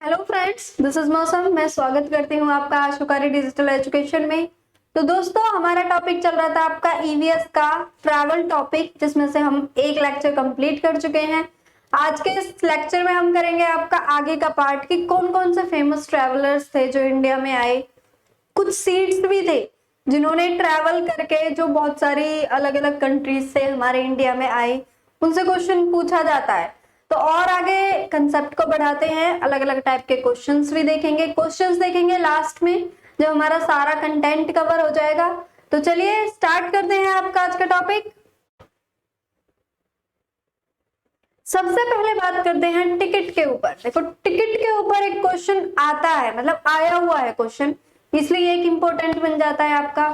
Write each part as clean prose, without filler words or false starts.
Hello friends, this is मौसम। मैं स्वागत करती हूँ आपका आशुकारी डिजिटल एजुकेशन में। तो दोस्तों, हमारा टॉपिक चल रहा था आपका ईवीएस का ट्रैवल टॉपिक, जिसमें से हम एक लेक्चर कंप्लीट कर चुके हैं। आज के इस लेक्चर में हम करेंगे आपका आगे का पार्ट कि कौन कौन से फेमस ट्रैवलर्स थे जो इंडिया में आए। कुछ सीट्स भी थे जिन्होंने ट्रैवल करके जो बहुत सारी अलग अलग कंट्रीज से हमारे इंडिया में आए, उनसे क्वेश्चन पूछा जाता है। तो और आगे कंसेप्ट को बढ़ाते हैं, अलग अलग टाइप के क्वेश्चंस भी देखेंगे। क्वेश्चंस देखेंगे लास्ट में जब हमारा सारा कंटेंट कवर हो जाएगा। तो चलिए स्टार्ट करते हैं आपका आज का टॉपिक। सबसे पहले बात करते हैं टिकट के ऊपर। देखो, टिकट के ऊपर एक क्वेश्चन आता है, मतलब आया हुआ है क्वेश्चन, इसलिए एक इंपॉर्टेंट बन जाता है आपका।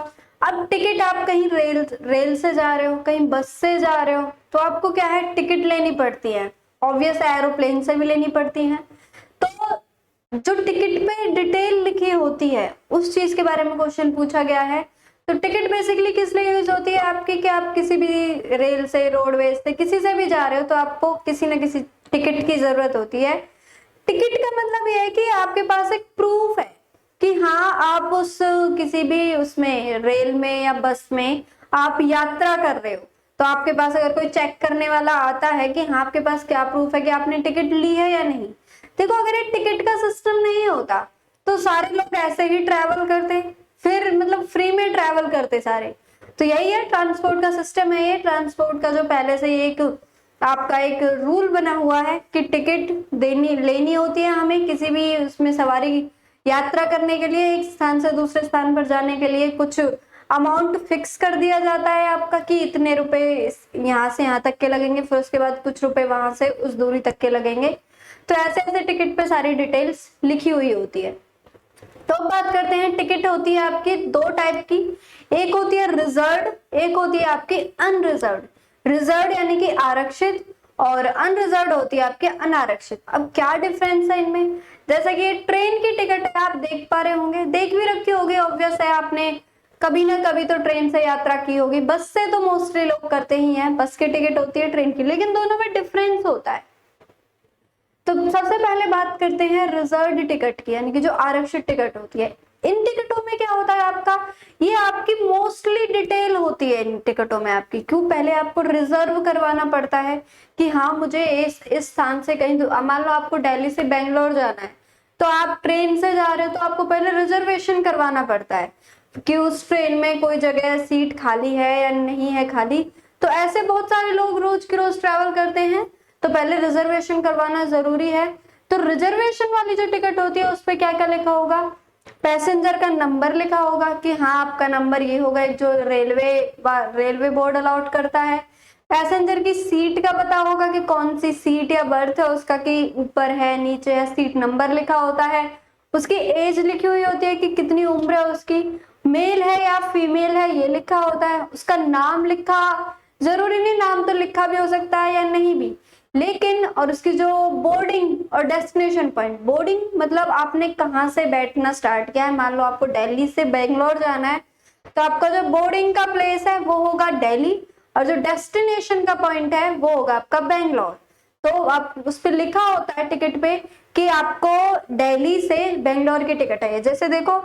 अब टिकट, आप कहीं रेल से जा रहे हो, कहीं बस से जा रहे हो, तो आपको क्या है, टिकट लेनी पड़ती है। ऑब्वियस, एरोप्लेन से भी लेनी पड़ती है। तो जो टिकट पे डिटेल लिखी होती है उस चीज के बारे में क्वेश्चन पूछा गया है। तो टिकट बेसिकली किस लिए यूज होती है आपकी, कि आप किसी भी रेल से, रोडवेज से, किसी से भी जा रहे हो तो आपको किसी न किसी टिकट की जरूरत होती है। टिकट का मतलब यह है कि आपके पास एक प्रूफ है कि हाँ, आप उस किसी भी उसमें रेल में या बस में आप यात्रा कर रहे हो। तो आपके पास अगर कोई चेक करने वाला आता है कि हाँ, आपके पास क्या प्रूफ है कि आपने टिकट ली है या नहीं। देखो, अगर ये टिकट का सिस्टम नहीं होता तो सारे लोग ऐसे ही ट्रैवल करते, फिर मतलब फ्री में ट्रैवल करते सारे। तो यही है, ट्रांसपोर्ट का सिस्टम है ये। ट्रांसपोर्ट का जो पहले से एक आपका एक रूल बना हुआ है कि टिकट लेनी होती है हमें, किसी भी उसमें सवारी यात्रा करने के लिए, एक स्थान से दूसरे स्थान पर जाने के लिए कुछ अमाउंट फिक्स कर दिया जाता है आपका कि इतने रुपए यहाँ से यहाँ तक के लगेंगे, फिर उसके बाद कुछ रुपए वहां से उस दूरी तक के लगेंगे। तो ऐसे ऐसे टिकट पे सारी डिटेल्स लिखी हुई होती है। तो अब बात करते हैं, टिकट होती है आपकी दो टाइप की। एक होती है रिजर्व, एक होती है आपकी अनरिजर्व। रिजर्व यानी कि आरक्षित, और अनरिजर्व होती है आपके अनारक्षित। अब क्या डिफरेंस है इनमें, जैसे कि ट्रेन की टिकट है, आप देख पा रहे होंगे, देख भी रखी होगी, ऑब्वियस है, आपने कभी ना कभी तो ट्रेन से यात्रा की होगी। बस से तो मोस्टली लोग करते ही हैं, बस की टिकट होती है, ट्रेन की, लेकिन दोनों में डिफरेंस होता है। तो सबसे पहले बात करते हैं रिजर्व्ड टिकट की, यानी कि जो आरक्षित टिकट होती है। इन टिकटों में क्या होता है आपका, ये आपकी मोस्टली डिटेल होती है इन टिकटों में आपकी। क्यों, पहले आपको रिजर्व करवाना पड़ता है कि हाँ, मुझे इस स्थान से कहीं, मान लो आपको दिल्ली से बेंगलोर जाना है, तो आप ट्रेन से जा रहे हो तो आपको पहले रिजर्वेशन करवाना पड़ता है कि उस ट्रेन में कोई जगह सीट खाली है या नहीं है खाली। तो ऐसे बहुत सारे लोग रोज के रोज ट्रैवल करते हैं, तो पहले रिजर्वेशन करवाना जरूरी है। तो रिजर्वेशन वाली जो टिकट होती है उस पर क्या क्या लिखा होगा, पैसेंजर का नंबर लिखा होगा कि हाँ, आपका नंबर ये होगा, एक जो रेलवे बोर्ड अलाउट करता है। पैसेंजर की सीट का पता होगा कि कौन सी सीट या बर्थ है उसका, कि ऊपर है, नीचे है, सीट नंबर लिखा होता है। उसकी एज लिखी हुई होती है कि कितनी उम्र है उसकी, मेल है या फीमेल है ये लिखा होता है। उसका नाम लिखा, जरूरी नहीं, नाम तो लिखा भी हो सकता है या नहीं भी, लेकिन और उसकी जो बोर्डिंग और डेस्टिनेशन पॉइंट, बोर्डिंग मतलब आपने कहाँ से बैठना स्टार्ट किया है। मान लो आपको दिल्ली से बेंगलोर जाना है, तो आपका जो बोर्डिंग का प्लेस है वो होगा दिल्ली, और जो डेस्टिनेशन का पॉइंट है वो होगा आपका बेंगलोर। तो आप उस पर लिखा होता है टिकट पे कि आपको दिल्ली से बेंगलोर की टिकट है। जैसे देखो,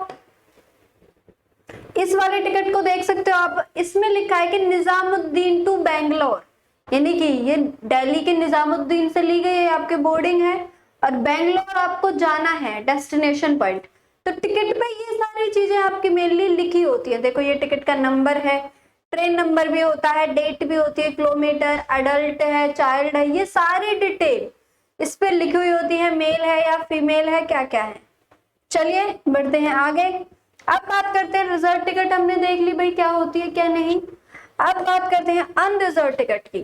इस वाले टिकट को देख सकते हो आप, इसमें लिखा है कि निजामुद्दीन टू बेंगलोर, यानी कि ये दिल्ली के निजामुद्दीन से ली गई है आपके बोर्डिंग है, और बेंगलोर आपको जाना है डेस्टिनेशन पॉइंट। तो टिकट पे ये सारी चीजें आपकी मेनली लिखी होती है। देखो, ये टिकट का नंबर है, ट्रेन नंबर भी होता है, डेट भी होती है, किलोमीटर, अडल्ट है, चाइल्ड है, ये सारी डिटेल इस पे लिखी हुई होती है, मेल है या फीमेल है, क्या क्या है। चलिए बढ़ते हैं आगे। अब बात करते हैं, रिजर्व टिकट हमने देख ली भाई क्या होती है क्या नहीं। अब बात करते हैं अनरिजर्व टिकट की।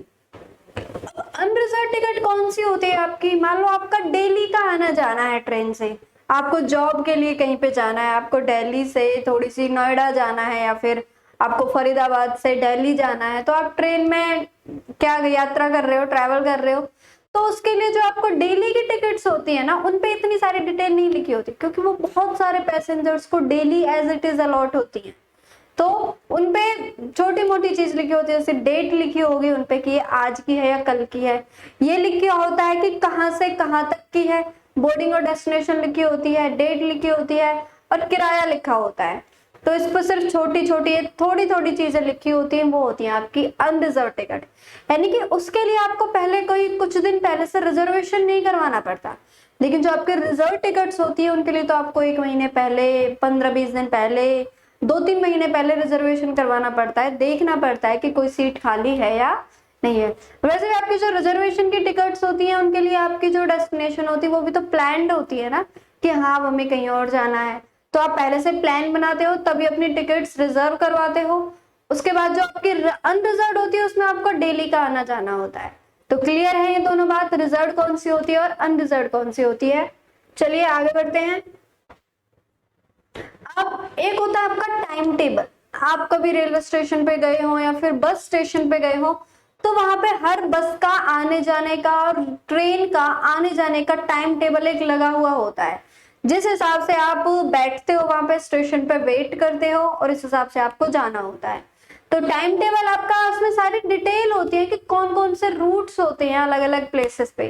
अनरिजर्व टिकट कौन सी होती है आपकी, मान लो आपका डेली का आना जाना है ट्रेन से, आपको जॉब के लिए कहीं पे जाना है, आपको दिल्ली से थोड़ी सी नोएडा जाना है, या फिर आपको फरीदाबाद से दिल्ली जाना है, तो आप ट्रेन में क्या यात्रा कर रहे हो, ट्रैवल कर रहे हो। तो उसके लिए जो आपको डेली की टिकट्स होती है ना, उनपे इतनी सारी डिटेल नहीं लिखी होती, क्योंकि वो बहुत सारे पैसेंजर्स को daily as it is allot होती है। तो उनपे छोटी मोटी चीज लिखी होती है, जैसे डेट लिखी होगी उनपे कि ये आज की है या कल की है। ये लिखा होता है कि कहाँ से कहाँ तक की है, बोर्डिंग और डेस्टिनेशन लिखी होती है, डेट लिखी होती है और किराया लिखा होता है। तो इस पर सिर्फ छोटी छोटी थोड़ी थोड़ी चीजें लिखी होती हैं, वो होती हैं आपकी अनरिजर्व टिकट। यानी कि उसके लिए आपको पहले कोई कुछ दिन पहले से रिजर्वेशन नहीं करवाना पड़ता, लेकिन जो आपके रिजर्व टिकट्स होती है उनके लिए तो आपको 1 महीने पहले, 15-20 दिन पहले, 2-3 महीने पहले रिजर्वेशन करवाना पड़ता है, देखना पड़ता है कि कोई सीट खाली है या नहीं है। वैसे भी आपकी जो रिजर्वेशन की टिकट्स होती हैं उनके लिए आपकी जो डेस्टिनेशन होती है वो भी तो प्लान्ड होती है ना, कि हाँ अब हमें कहीं और जाना है, तो आप पहले से प्लान बनाते हो तभी अपनी टिकट्स रिजर्व करवाते हो। उसके बाद जो आपकी अनरिजर्व होती है उसमें आपको डेली का आना जाना होता है। तो क्लियर है ये दोनों बात, रिजर्व कौन सी होती है और अनरिजर्व कौन सी होती है। चलिए आगे बढ़ते हैं। अब एक होता है आपका टाइम टेबल। आप कभी रेलवे स्टेशन पे गए हो या फिर बस स्टेशन पे गए हो, तो वहां पे हर बस का आने जाने का और ट्रेन का आने जाने का टाइम टेबल एक लगा हुआ होता है, जिस हिसाब से आप बैठते हो वहां पे स्टेशन पे वेट करते हो और इस हिसाब से आपको जाना होता है। तो टाइम टेबल आपका, उसमें सारी डिटेल होती है कि कौन कौन से रूट्स होते हैं अलग अलग प्लेसेस पे,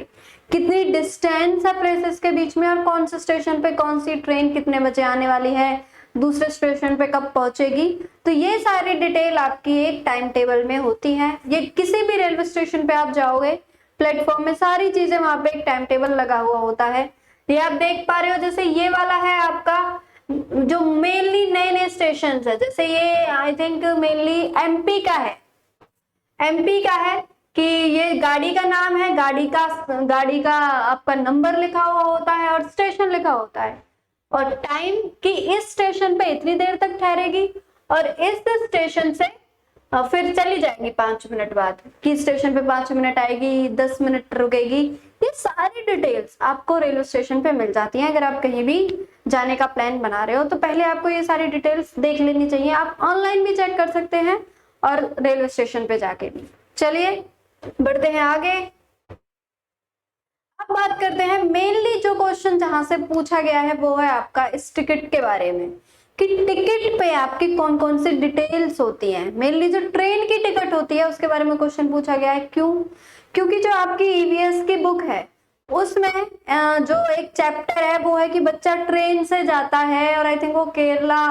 कितनी डिस्टेंस है प्लेसेस के बीच में और कौन से स्टेशन पे कौन सी ट्रेन कितने बजे आने वाली है, दूसरे स्टेशन पे कब पहुंचेगी। तो ये सारी डिटेल आपकी एक टाइम टेबल में होती है। ये किसी भी रेलवे स्टेशन पे आप जाओगे, प्लेटफॉर्म में सारी चीजें वहां पे एक टाइम टेबल लगा हुआ होता है। ये आप देख पा रहे हो, जैसे ये वाला है आपका जो मेनली नए नए स्टेशन है, जैसे ये आई थिंक मेनली एमपी का है, एमपी का है कि ये गाड़ी का नाम है, गाड़ी का आपका नंबर लिखा हुआ होता है और स्टेशन लिखा होता है और टाइम कि इस स्टेशन पे इतनी देर तक ठहरेगी और इस स्टेशन से फिर चली जाएंगी 5 मिनट बाद, कि स्टेशन पे 5 मिनट आएगी, 10 मिनट रुकेगी। ये सारी डिटेल्स आपको रेलवे स्टेशन पे मिल जाती हैं। अगर आप कहीं भी जाने का प्लान बना रहे हो तो पहले आपको ये सारी डिटेल्स देख लेनी चाहिए। आप ऑनलाइन भी चेक कर सकते हैं और रेलवे स्टेशन पे जाके भी। चलिए बढ़ते हैं आगे। अब बात करते हैं मेनली जो क्वेश्चन जहां से पूछा गया है वो है आपका इस टिकट के बारे में, कि टिकट पे आपकी कौन कौन सी डिटेल्स होती हैं। मेनली जो ट्रेन की टिकट होती है उसके बारे में क्वेश्चन पूछा गया है। क्यों? क्योंकि जो आपकी ईवीएस की बुक है उसमें जो एक चैप्टर है वो है कि बच्चा ट्रेन से जाता है और आई थिंक वो केरला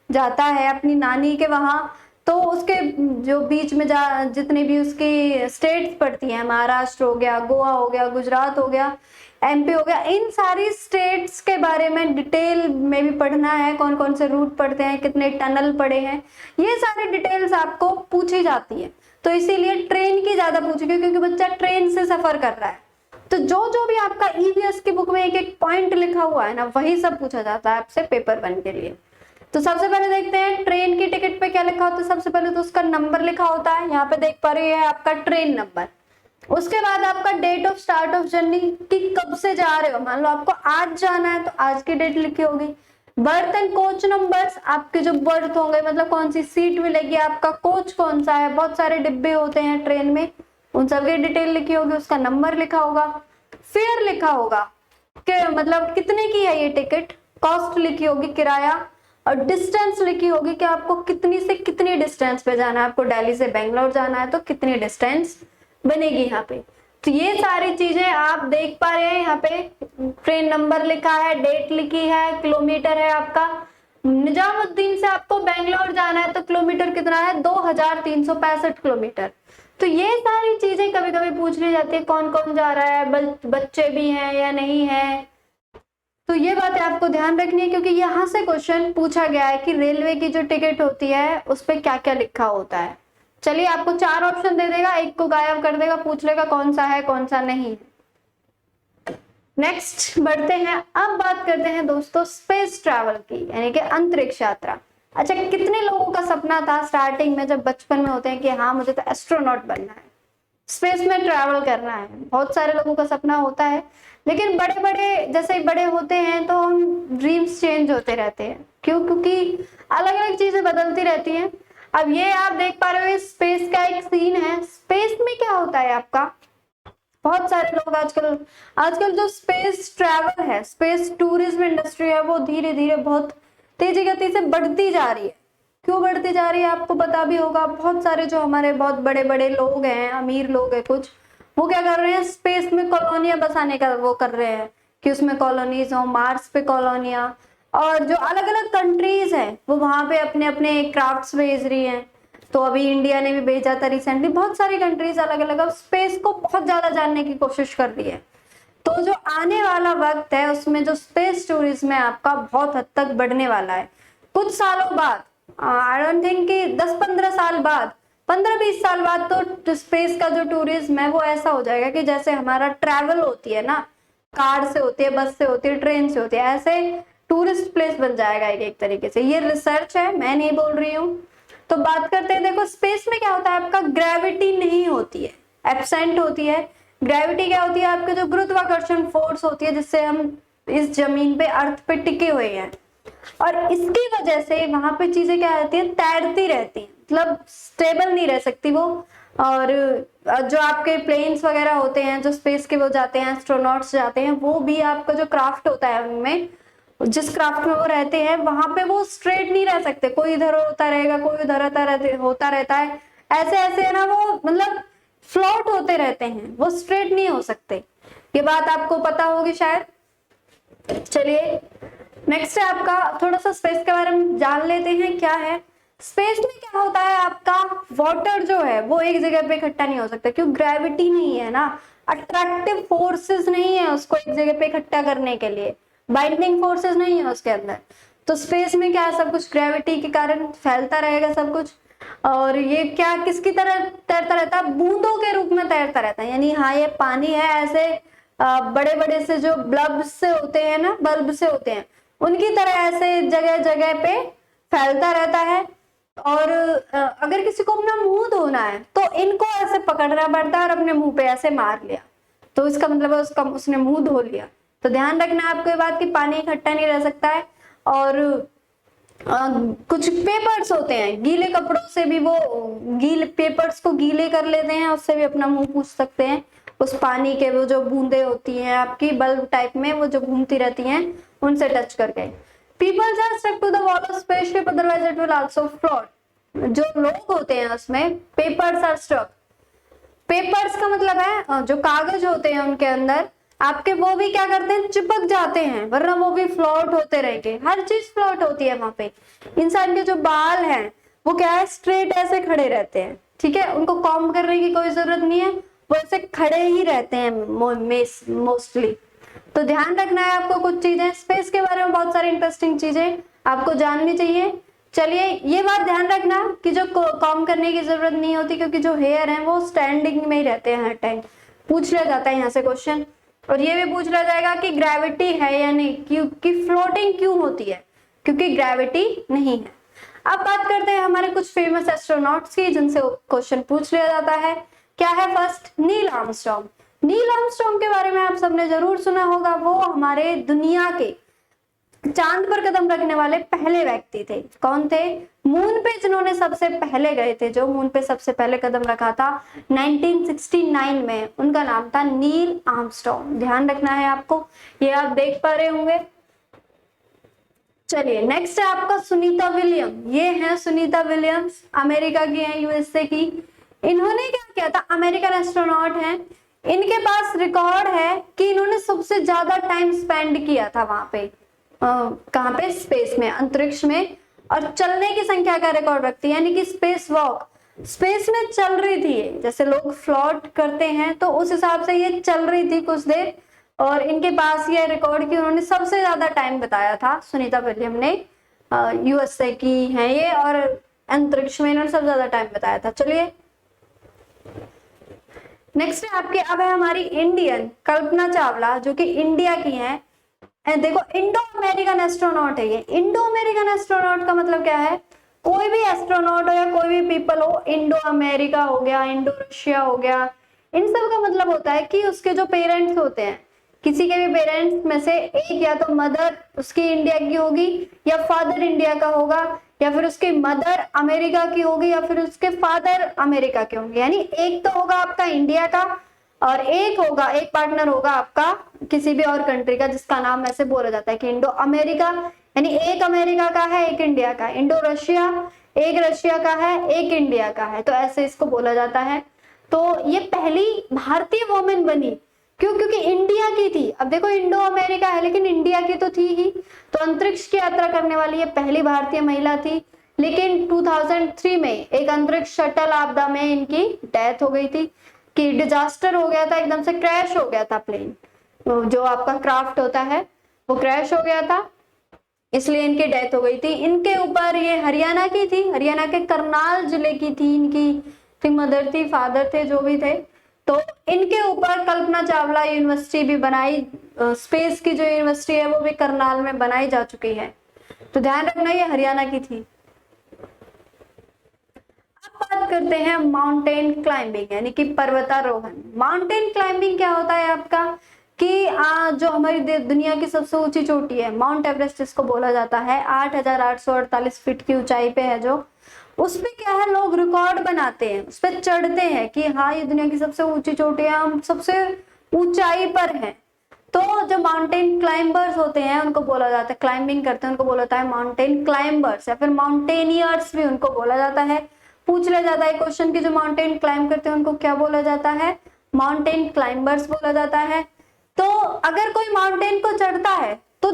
जाता है अपनी नानी के वहां, तो उसके जो बीच में जितनी भी उसकी स्टेट्स पड़ती हैं, महाराष्ट्र हो गया, गोवा हो गया, गुजरात हो गया, एमपी हो गया, इन सारी स्टेट्स के बारे में डिटेल में भी पढ़ना है। कौन कौन से रूट पड़ते हैं, कितने टनल पड़े हैं, ये सारी डिटेल्स आपको पूछी जाती है। तो इसीलिए ट्रेन की ज्यादा पूछी गई क्योंकि बच्चा ट्रेन से सफर कर रहा है। तो जो जो भी आपका ईवीएस की बुक में एक एक पॉइंट लिखा हुआ है ना, वही सब पूछा जाता है आपसे पेपर 1 के लिए। तो सबसे पहले देखते हैं ट्रेन की टिकट पे क्या लिखा होता है। सबसे पहले तो उसका नंबर लिखा होता है, यहाँ पे देख पा रहे हैं आपका ट्रेन नंबर। उसके बाद आपका date of start of journey, कि कब से जा रहे हो। मान लो आपको आज जाना है तो आज की डेट लिखी होगी। बर्थ एंड कोच नंबर्स, आपके जो बर्थ होंगे, मतलब कौन सी सीट मिलेगी, आपका कोच कौन सा है, बहुत सारे डिब्बे होते हैं ट्रेन में, उन सबकी डिटेल लिखी होगी, उसका नंबर लिखा होगा। फेयर लिखा होगा कि मतलब कितने की है ये टिकट, कॉस्ट लिखी होगी, किराया, और डिस्टेंस लिखी होगी कि आपको कितनी से कितनी डिस्टेंस पे जाना है। आपको दिल्ली से बेंगलोर जाना है तो कितनी डिस्टेंस बनेगी यहाँ पे। तो ये सारी चीजें आप देख पा रहे हैं। यहाँ पे ट्रेन नंबर लिखा है, डेट लिखी है, किलोमीटर है आपका। निजामुद्दीन से आपको बेंगलोर जाना है तो किलोमीटर कितना है, 2365 किलोमीटर। तो ये सारी चीजें कभी कभी पूछ ली जाती है, कौन कौन जा रहा है, बच्चे भी हैं या नहीं है। तो ये बात आपको ध्यान रखनी है क्योंकि यहाँ से क्वेश्चन पूछा गया है कि रेलवे की जो टिकट होती है उस पर क्या क्या लिखा होता है। चलिए आपको 4 ऑप्शन दे देगा, एक को गायब कर देगा, पूछ लेगा कौन सा है कौन सा नहीं है। नेक्स्ट बढ़ते हैं। अब बात करते हैं दोस्तों स्पेस ट्रैवल की, यानी कि अंतरिक्ष यात्रा। अच्छा, कितने लोगों का सपना था स्टार्टिंग में जब बचपन में होते हैं कि हाँ मुझे तो एस्ट्रोनॉट बनना है, स्पेस में ट्रैवल करना है। बहुत सारे लोगों का सपना होता है, लेकिन बड़े बड़े जैसे बड़े होते हैं तो हम ड्रीम्स चेंज होते रहते हैं। क्यों? क्योंकि अलग अलग चीजें बदलती रहती हैं। अब ये आप देख पा रहे हो स्पेस का एक सीन है। स्पेस में क्या होता है आपका, बहुत सारे लोग आजकल जो स्पेस ट्रैवल है, स्पेस टूरिज्म इंडस्ट्री है, वो धीरे धीरे बहुत तेजी गति से बढ़ती जा रही है। क्यों बढ़ती जा रही है आपको पता भी होगा। बहुत सारे जो हमारे बहुत बड़े बड़े लोग हैं, अमीर लोग हैं कुछ, वो क्या कर रहे हैं, स्पेस में कॉलोनियां बसाने का वो कर रहे हैं कि उसमें कॉलोनीज हो, मार्स पे कॉलोनियां, और जो अलग अलग कंट्रीज हैं वो वहां पे अपने अपने क्राफ्ट्स भेज रही हैं। तो अभी इंडिया ने भी भेजा था रिसेंटली, बहुत सारी कंट्रीज अलग अलग अब स्पेस को बहुत ज्यादा जानने की कोशिश कर रही है। तो जो आने वाला वक्त है उसमें जो स्पेस टूरिज्म है आपका बहुत हद तक बढ़ने वाला है। कुछ सालों बाद, आई डोंट थिंक कि 10-15 साल बाद, 15-20 साल बाद तो स्पेस का जो टूरिज्म है वो ऐसा हो जाएगा कि जैसे हमारा ट्रैवल होती है ना, कार से होती है, बस से होती है, ट्रेन से होती है, ऐसे टूरिस्ट प्लेस बन जाएगा एक तरीके से। ये रिसर्च है, मैं नहीं बोल रही हूँ। तो बात करते हैं, देखो स्पेस में क्या होता है, आपका ग्रेविटी नहीं होती है, एब्सेंट होती है। ग्रेविटी क्या होती है, आपके जो गुरुत्वाकर्षण फोर्स होती है जिससे हम इस जमीन पे, अर्थ पे टिके हुए हैं, और इसकी वजह से वहां पे चीजें क्या रहती है, तैरती रहती है, मतलब स्टेबल नहीं रह सकती वो। और जो आपके प्लेन्स वगैरह होते हैं जो स्पेस के वो जाते हैं, एस्ट्रोनॉट्स जाते हैं, वो भी आपका जो क्राफ्ट होता है उनमें, जिस क्राफ्ट में वो रहते हैं वहां पे वो स्ट्रेट नहीं रह सकते, कोई इधर होता रहेगा, कोई उधर होता रहता है, ऐसे ऐसे है ना, वो मतलब फ्लोट होते रहते हैं, वो स्ट्रेट नहीं हो सकते। ये बात आपको पता होगी शायद। चलिए नेक्स्ट है आपका, थोड़ा सा स्पेस के बारे में जान लेते हैं क्या है। स्पेस में क्या होता है, आपका वाटर जो है वो एक जगह पे इकट्ठा नहीं हो सकता, क्यों, ग्रेविटी नहीं है ना, अट्रैक्टिव फोर्सेस नहीं है उसको एक जगह पे इकट्ठा करने के लिए, बाइंडिंग फोर्सेस नहीं है उसके अंदर। तो स्पेस में क्या है, सब कुछ ग्रेविटी के कारण फैलता रहेगा सब कुछ। और ये क्या किसकी तरह तैरता रहता है, बूंदों के रूप में तैरता रहता है, यानी हाँ ये पानी है, ऐसे बड़े बड़े से जो बल्ब से होते हैं ना, बल्ब से होते हैं, उनकी तरह ऐसे जगह जगह पे फैलता रहता है। और अगर किसी को अपना मुंह धोना है तो इनको ऐसे पकड़ना पड़ता है और अपने मुंह पे ऐसे मार लिया, तो इसका मतलब है उसने मुंह धो लिया। तो ध्यान रखना आपको ये बात कि पानी इकट्ठा नहीं रह सकता है। और कुछ पेपर्स होते हैं, गीले कपड़ों से भी वो गीले पेपर्स को गीले कर लेते हैं, उससे भी अपना मुंह पूछ सकते हैं, उस पानी के वो जो बूंदे होती हैं आपकी बल्ब टाइप में वो जो घूमती रहती हैं उनसे टच करके। Peoples are stuck to the wall of spaceship, otherwise it will also float. जो लोग होते हैं उसमें पेपर्स आर स्टक, पेपर्स का मतलब है जो कागज होते हैं उनके अंदर आपके, वो भी क्या करते हैं, चिपक जाते हैं, वरना वो भी फ्लोट होते रहेंगे। हर चीज फ्लोट होती है वहां पे। इंसान के जो बाल हैं वो क्या है, स्ट्रेट ऐसे खड़े रहते हैं, ठीक है, उनको कॉम्ब करने की कोई जरूरत नहीं है, वो ऐसे खड़े ही रहते हैं मोस्टली। तो ध्यान रखना है आपको कुछ चीजें, स्पेस के बारे में बहुत सारी इंटरेस्टिंग चीजें आपको जाननी चाहिए। चलिए ये बात ध्यान रखना कि जो कॉम्ब करने की जरूरत नहीं होती, क्योंकि जो हेयर है वो स्टैंडिंग में ही रहते हैं हर टाइम। पूछ लिया जाता है यहाँ से क्वेश्चन, और ये भी पूछ लिया जाएगा कि ग्रेविटी है या नहीं, क्योंकि फ्लोटिंग क्यों होती है, क्योंकि ग्रेविटी नहीं है। अब बात करते हैं हमारे कुछ फेमस एस्ट्रोनॉट्स की जिनसे क्वेश्चन पूछ लिया जाता है। क्या है, first Neil Armstrong. Neil Armstrong के बारे में आप सबने जरूर सुना होगा, वो हमारे दुनिया के चांद पर कदम रखने वाले पहले व्यक्ति थे। कौन थे, मून पे जिन्होंने सबसे पहले गए थे, जो मून पे सबसे पहले कदम रखा था 1969 में, उनका नाम था नील आर्मस्ट्रॉन्ग। ध्यान रखना है आपको, ये आप देख पा रहे होंगे। चलिए नेक्स्ट है आपका सुनीता विलियम। ये है सुनीता विलियम्स, अमेरिका की है, यूएसए की। इन्होंने क्या किया था, अमेरिकन एस्ट्रोनॉट हैं, इनके पास रिकॉर्ड है कि इन्होंने सबसे ज्यादा टाइम स्पेंड किया था वहां पे, कहां पे, स्पेस में, अंतरिक्ष में। और चलने की संख्या का रिकॉर्ड रखती है, यानी कि स्पेस वॉक, स्पेस में चल रही थी ये, जैसे लोग फ्लोट करते हैं तो उस हिसाब से ये चल रही थी कुछ देर। और इनके पास ये रिकॉर्ड कि उन्होंने सबसे ज्यादा टाइम बताया था, सुनीता विलियम ने, यूएसए की है ये, और अंतरिक्ष में इन्होंने सबसे ज्यादा टाइम बताया था। चलिए नेक्स्ट है आपके, अब है हमारी इंडियन कल्पना चावला, जो कि इंडिया की है। देखो इंडो अमेरिकन एस्ट्रोनॉट है ये। इंडो अमेरिकन एस्ट्रोनॉट का मतलब क्या है, कोई भी एस्ट्रोनॉट हो या कोई भी पीपल हो, इंडो अमेरिका हो गया, इंडो रशिया हो गया, इन सब का मतलब होता है कि उसके जो पेरेंट्स होते हैं, किसी के भी पेरेंट्स में से एक, या तो मदर उसकी इंडिया की होगी, या फादर इंडिया का होगा, या फिर उसकी मदर अमेरिका की होगी, या फिर उसके फादर अमेरिका के होंगे। यानी एक तो होगा आपका इंडिया का, और एक पार्टनर होगा आपका किसी भी और कंट्री का, जिसका नाम ऐसे बोला जाता है कि इंडो अमेरिका, यानी एक अमेरिका का है, एक इंडिया का। इंडो रशिया, एक रशिया का है, एक इंडिया का है, तो ऐसे इसको बोला जाता है। तो ये पहली भारतीय वुमेन बनी क्यों? क्योंकि इंडिया की थी। अब देखो इंडो अमेरिका है लेकिन इंडिया की तो थी ही, तो अंतरिक्ष की यात्रा करने वाली ये पहली भारतीय महिला थी। लेकिन 2003 में एक अंतरिक्ष शटल आपदा में इनकी डेथ हो गई थी, कि डिजास्टर हो गया था, एकदम से क्रैश हो गया था प्लेन, जो आपका क्राफ्ट होता है वो क्रैश हो गया था, इसलिए इनकी डेथ हो गई थी। इनके ऊपर, ये हरियाणा की थी, हरियाणा के करनाल जिले की थी, इनकी मदर थी, फादर थे, जो भी थे। तो इनके ऊपर कल्पना चावला यूनिवर्सिटी भी बनाई, स्पेस की जो यूनिवर्सिटी है वो भी करनाल में बनाई जा चुकी है, तो ध्यान रखना ये हरियाणा की थी। अब बात करते हैं माउंटेन क्लाइंबिंग यानी कि पर्वतारोहण। माउंटेन क्लाइंबिंग क्या होता है आपका, कि जो हमारी दुनिया की सबसे ऊंची चोटी है माउंट एवरेस्ट जिसको बोला जाता है, 8,848 फीट की ऊंचाई पे है, जो उस पे क्या है लोग रिकॉर्ड बनाते हैं, उस पे चढ़ते हैं कि हाँ ये दुनिया की सबसे ऊंची चोटी है, हम सबसे ऊंचाई पर हैं। तो जो माउंटेन क्लाइंबर्स होते हैं उनको बोला जाता है, क्लाइंबिंग करते हैं उनको बोला जाता है माउंटेन क्लाइंबर्स, या फिर माउंटेनियर्स भी उनको बोला जाता है। पूछ लिया जाता है क्वेश्चन की जो माउंटेन क्लाइंब करते हैं उनको क्या बोला जाता है, माउंटेन क्लाइंबर्स बोला जाता है। तो अगर कोई माउंटेन को चढ़ता है तो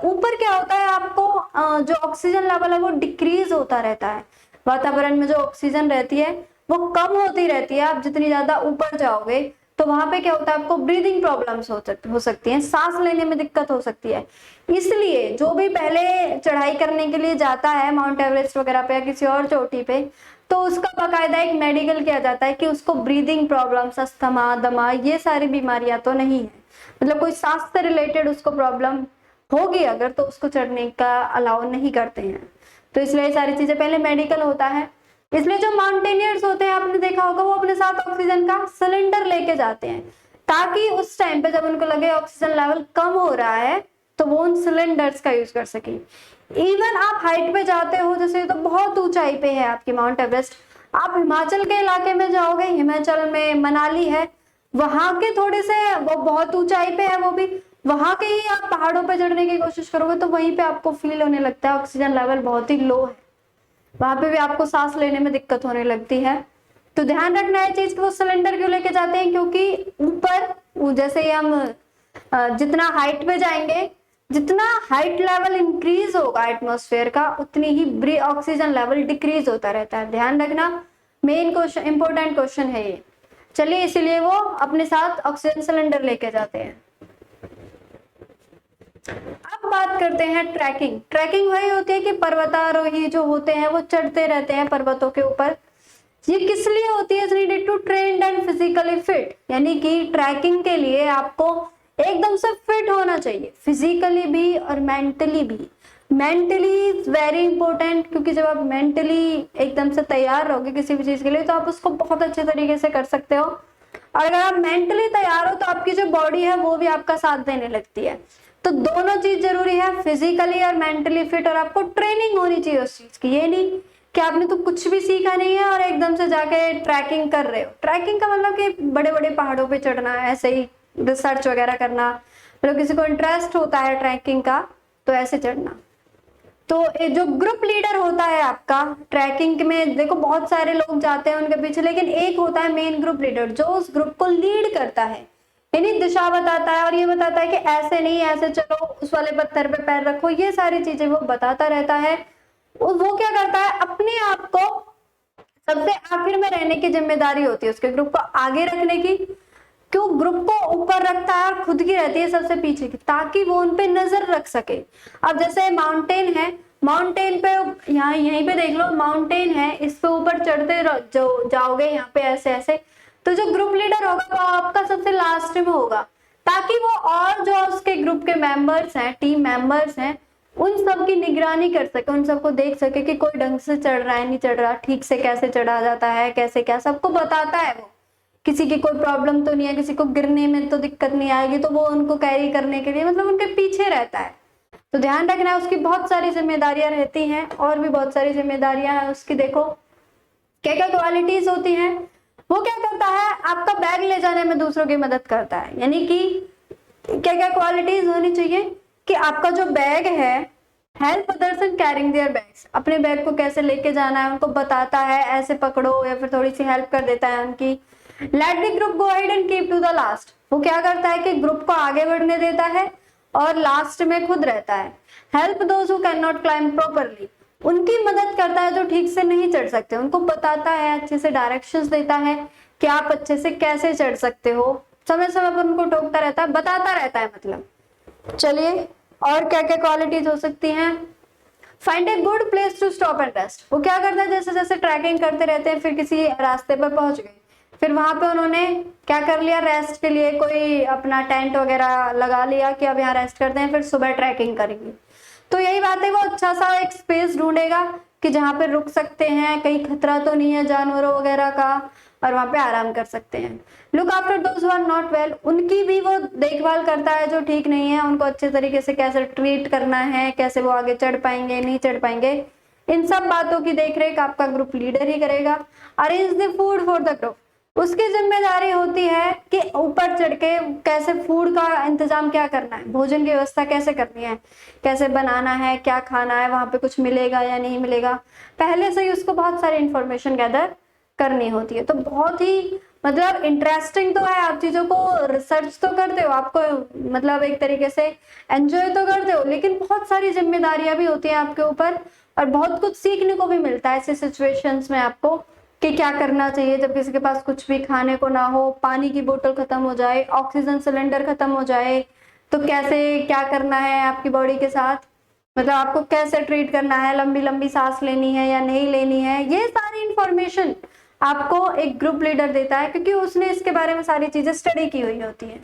ऊपर क्या होता है, आपको जो ऑक्सीजन लेवल है वो डिक्रीज होता रहता है, वातावरण में जो ऑक्सीजन रहती है वो कम होती रहती है। आप जितनी ज्यादा ऊपर जाओगे तो वहां पे क्या होता है, आपको ब्रीदिंग प्रॉब्लम्स हो सकती हैं, सांस लेने में दिक्कत हो सकती है। इसलिए जो भी पहले चढ़ाई करने के लिए जाता है माउंट एवरेस्ट वगैरह पे या किसी और चोटी पे, तो उसका बाकायदा एक मेडिकल किया जाता है कि उसको ब्रीदिंग प्रॉब्लम्स, अस्थमा, दमा, ये सारी बीमारियां तो नहीं है, मतलब कोई सांस से रिलेटेड उसको प्रॉब्लम होगी अगर, तो उसको चढ़ने का अलाउ नहीं करते हैं। तो इसलिए ये सारी चीजें पहले मेडिकल होता है। इसलिए जो माउंटेनियर्स होते हैं आपने देखा होगा वो अपने साथ ऑक्सीजन का सिलेंडर लेके जाते हैं, ताकि उस टाइम पे जब उनको लगे ऑक्सीजन लेवल कम हो रहा है तो वो उन सिलेंडर्स का यूज कर सके। इवन आप हाइट पे जाते हो, जैसे तो बहुत ऊंचाई पे है आपकी माउंट एवरेस्ट, आप हिमाचल के इलाके में जाओगे, हिमाचल में मनाली है, वहां के थोड़े से वो बहुत ऊंचाई पे है, वो भी वहां के ही आप पहाड़ों पे चढ़ने की कोशिश करोगे तो वहीं पे आपको फील होने लगता है ऑक्सीजन लेवल बहुत ही लो है, वहां पे भी आपको सांस लेने में दिक्कत होने लगती है। तो ध्यान रखना है चीज कि वो सिलेंडर क्यों लेके जाते हैं, क्योंकि ऊपर जैसे ही हम जितना हाइट पे जाएंगे, जितना हाइट लेवल इंक्रीज होगा एटमॉस्फेयर का, उतनी ही ऑक्सीजन लेवल डिक्रीज होता रहता है। ध्यान रखना, मेन क्वेश्चन, इंपॉर्टेंट क्वेश्चन है ये। चलिए, इसीलिए वो अपने साथ ऑक्सीजन सिलेंडर लेके जाते हैं। अब बात करते हैं ट्रैकिंग। ट्रैकिंग वही होती है कि पर्वतारोही जो होते हैं वो चढ़ते रहते हैं पर्वतों के ऊपर। ये किस लिए होती है? Needed to trained and physically fit, यानी कि ट्रैकिंग के लिए आपको एकदम से फिट होना चाहिए, फिजिकली भी और मेंटली भी। मेंटली इज वेरी इंपॉर्टेंट, क्योंकि जब आप मेंटली एकदम से तैयार रहोगे किसी भी चीज के लिए तो आप उसको बहुत अच्छे तरीके से कर सकते हो, और अगर आप मेंटली तैयार हो तो आपकी जो बॉडी है वो भी आपका साथ देने लगती है। तो दोनों चीज जरूरी है, फिजिकली और मेंटली फिट, और आपको ट्रेनिंग होनी चाहिए उस चीज की। ये नहीं कि आपने तो कुछ भी सीखा नहीं है और एकदम से जाके ट्रैकिंग कर रहे हो। ट्रैकिंग का मतलब कि बड़े बड़े पहाड़ों पे चढ़ना, ऐसे ही रिसर्च वगैरह करना, मतलब किसी को इंटरेस्ट होता है ट्रैकिंग का तो ऐसे चढ़ना। तो जो ग्रुप लीडर होता है आपका ट्रैकिंग में, देखो बहुत सारे लोग जाते हैं उनके पीछे, लेकिन एक होता है मेन ग्रुप लीडर जो उस ग्रुप को लीड करता है, यानी दिशा बताता है और ये बताता है कि ऐसे नहीं, ऐसे चलो, उस वाले पत्थर पे पैर रखो, ये सारी चीजें वो बताता रहता है। वो क्या करता है, अपने आप को सबसे आखिर में रहने की जिम्मेदारी होती है उसके, ग्रुप को आगे रखने की। क्यों? ग्रुप को ऊपर रखता है और खुद की रहती है सबसे पीछे की, ताकि वो उन पे नजर रख सके। अब जैसे माउंटेन है, माउंटेन पे यहाँ यहीं पे देख लो, माउंटेन है, इस पे ऊपर चढ़ते जो जाओगे यहाँ पे ऐसे ऐसे, तो जो ग्रुप लीडर होगा वो आपका सबसे लास्ट में होगा, ताकि वो और जो उसके ग्रुप के मेंबर्स हैं, टीम मेंबर्स हैं, उन सब की निगरानी कर सके, उन सबको देख सके कि कोई ढंग से चढ़ रहा है, नहीं चढ़ रहा, ठीक से कैसे चढ़ा जाता है, कैसे क्या, सबको बताता है वो। किसी की कोई प्रॉब्लम तो नहीं है, किसी को गिरने में तो दिक्कत नहीं आएगी, तो वो उनको कैरी करने के लिए मतलब उनके पीछे रहता है। तो ध्यान रखना है, उसकी बहुत सारी जिम्मेदारियां रहती हैं, और भी बहुत सारी जिम्मेदारियां हैं उसकी। देखो क्या क्या क्वालिटीज होती हैं। वो क्या करता है, आपका बैग ले जाने में दूसरों की मदद करता है, यानी कि क्या क्या क्वालिटीज होनी चाहिए कि आपका जो बैग है, help others in carrying there bags, अपने बैग को कैसे लेके जाना है उनको बताता है, ऐसे पकड़ो, या फिर थोड़ी सी हेल्प कर देता है उनकी। Let the group go ahead and keep to the last, वो क्या करता है कि ग्रुप को आगे बढ़ने देता है और लास्ट में खुद रहता है। Help those who can not climb properly, उनकी मदद करता है जो ठीक से नहीं चढ़ सकते, उनको बताता है, अच्छे से डायरेक्शंस देता है कि आप अच्छे से कैसे चढ़ सकते हो, समय समय पर उनको टोकता रहता है, बताता रहता है मतलब। चलिए और क्या क्या क्वालिटीज हो सकती हैं। Find a good place to stop and rest, वो क्या करता है जैसे जैसे ट्रैकिंग करते रहते हैं, फिर किसी रास्ते पर पहुंच गए, फिर वहां पे उन्होंने क्या कर लिया, रेस्ट के लिए कोई अपना टेंट वगैरह लगा लिया कि अब यहाँ रेस्ट करते हैं, फिर सुबह ट्रैकिंग करेंगे। तो यही बात है, वो अच्छा सा एक स्पेस ढूंढेगा कि जहाँ पे रुक सकते हैं, कहीं खतरा तो नहीं है जानवरों वगैरह का, और वहां पे आराम कर सकते हैं। Look after those who are not well, उनकी भी वो देखभाल करता है जो ठीक नहीं है, उनको अच्छे तरीके से कैसे ट्रीट करना है, कैसे वो आगे चढ़ पाएंगे नहीं चढ़ पाएंगे, इन सब बातों की देखरेख आपका ग्रुप लीडर ही करेगा। Arrange the food for the group, उसकी जिम्मेदारी होती है कि ऊपर चढ़ के कैसे फूड का इंतजाम क्या करना है, भोजन की व्यवस्था कैसे करनी है, कैसे बनाना है, क्या खाना है, वहां पे कुछ मिलेगा या नहीं मिलेगा, पहले से ही उसको बहुत सारी इंफॉर्मेशन गैदर करनी होती है। तो बहुत ही मतलब इंटरेस्टिंग तो है, आप चीजों को रिसर्च तो करते हो, आपको मतलब एक तरीके से एंजॉय तो करते हो, लेकिन बहुत सारी जिम्मेदारियां भी होती हैं आपके ऊपर, और बहुत कुछ सीखने को भी मिलता है ऐसे सिचुएशंस में आपको कि क्या करना चाहिए जब किसी के पास कुछ भी खाने को ना हो, पानी की बोतल खत्म हो जाए, ऑक्सीजन सिलेंडर खत्म हो जाए, तो कैसे क्या करना है आपकी बॉडी के साथ, मतलब आपको कैसे ट्रीट करना है, लंबी लंबी सांस लेनी है या नहीं लेनी है, ये सारी इंफॉर्मेशन आपको एक ग्रुप लीडर देता है, क्योंकि उसने इसके बारे में सारी चीजें स्टडी की हुई होती है।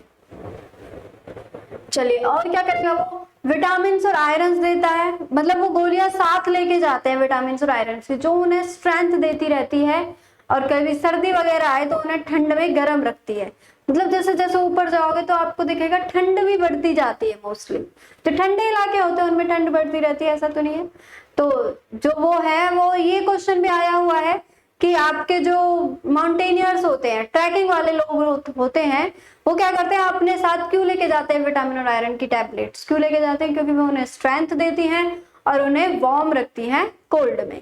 चलिए और क्या करेगा वो, विटामिन और आयरन देता है, मतलब वो गोलियां साथ लेके जाते हैं विटामिन और आयरन की, जो उन्हें स्ट्रेंथ देती रहती है, और कभी सर्दी वगैरह आए तो उन्हें ठंड में गर्म रखती है। मतलब जैसे जैसे ऊपर जाओगे तो आपको दिखेगा ठंड भी बढ़ती जाती है, मोस्टली जो ठंडे इलाके होते हैं उनमें ठंड बढ़ती रहती है, ऐसा तो नहीं है। तो जो वो है, वो ये क्वेश्चन भी आया हुआ है कि आपके जो माउंटेनियर्स होते हैं, ट्रैकिंग वाले लोग होते हैं, वो क्या करते हैं, अपने साथ क्यों लेके जाते हैं विटामिन और आयरन की टैबलेट्स, क्यों लेके जाते हैं, क्योंकि वो उन्हें स्ट्रेंथ देती हैं और उन्हें वार्म रखती हैं कोल्ड में।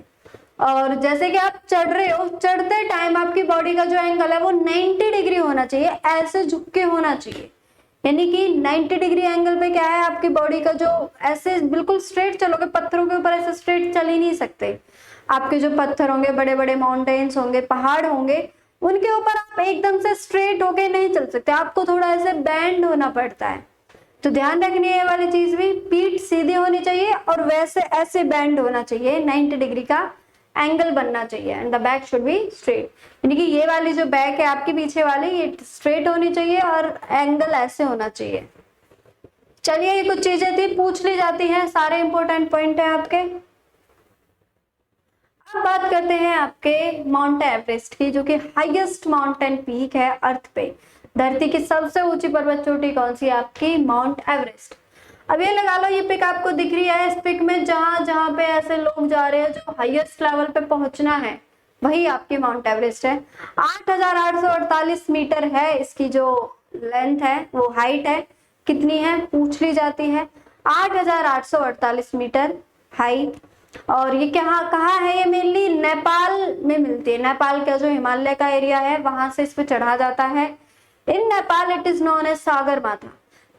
और जैसे कि आप चढ़ रहे हो, चढ़ते टाइम आपकी बॉडी का जो एंगल है वो 90 डिग्री होना चाहिए, ऐसे झुक के होना चाहिए, यानी कि 90 डिग्री एंगल पे क्या है, आपकी बॉडी का जो ऐसे बिल्कुल स्ट्रेट चलोगे, पत्थरों के ऊपर ऐसे स्ट्रेट चल ही नहीं सकते, आपके जो पत्थर होंगे, बड़े बड़े माउंटेन्स होंगे, पहाड़ होंगे, उनके ऊपर आप एकदम से स्ट्रेट होके नहीं चल सकते, आपको थोड़ा ऐसे बैंड होना पड़ता है। तो ध्यान रखनी है ये वाली चीज भी, पीठ सीधी होनी चाहिए और वैसे ऐसे बैंड होना चाहिए, 90 डिग्री का एंगल बनना चाहिए, and the back should be straight, यानी कि ये वाली जो बैक है आपके पीछे वाली, ये स्ट्रेट होनी चाहिए और एंगल ऐसे होना चाहिए। चलिए ये कुछ चीजें थी, पूछ ली जाती हैं, सारे इंपॉर्टेंट पॉइंट है आपके। अब बात करते हैं आपके माउंट एवरेस्ट की, जो कि हाईएस्ट माउंटेन पीक है अर्थ पे, धरती की सबसे ऊंची पर्वत चोटी कौन सी है आपकी, माउंट एवरेस्ट। अब ये लगा लो, ये पिक आपको दिख रही है, इस पिक में जहां जहां पे ऐसे लोग जा रहे हैं जो हाईएस्ट लेवल पे पहुंचना है, वही आपकी माउंट एवरेस्ट है। 8,848 मीटर है इसकी जो लेंथ है, वो हाइट है, कितनी है पूछ ली जाती है, 8,848 मीटर हाइट। और ये कहाँ है, ये मेनली नेपाल में मिलती है, नेपाल का जो हिमालय का एरिया है वहां से इस पे चढ़ा जाता है। In Nepal it is known as Sagarmatha,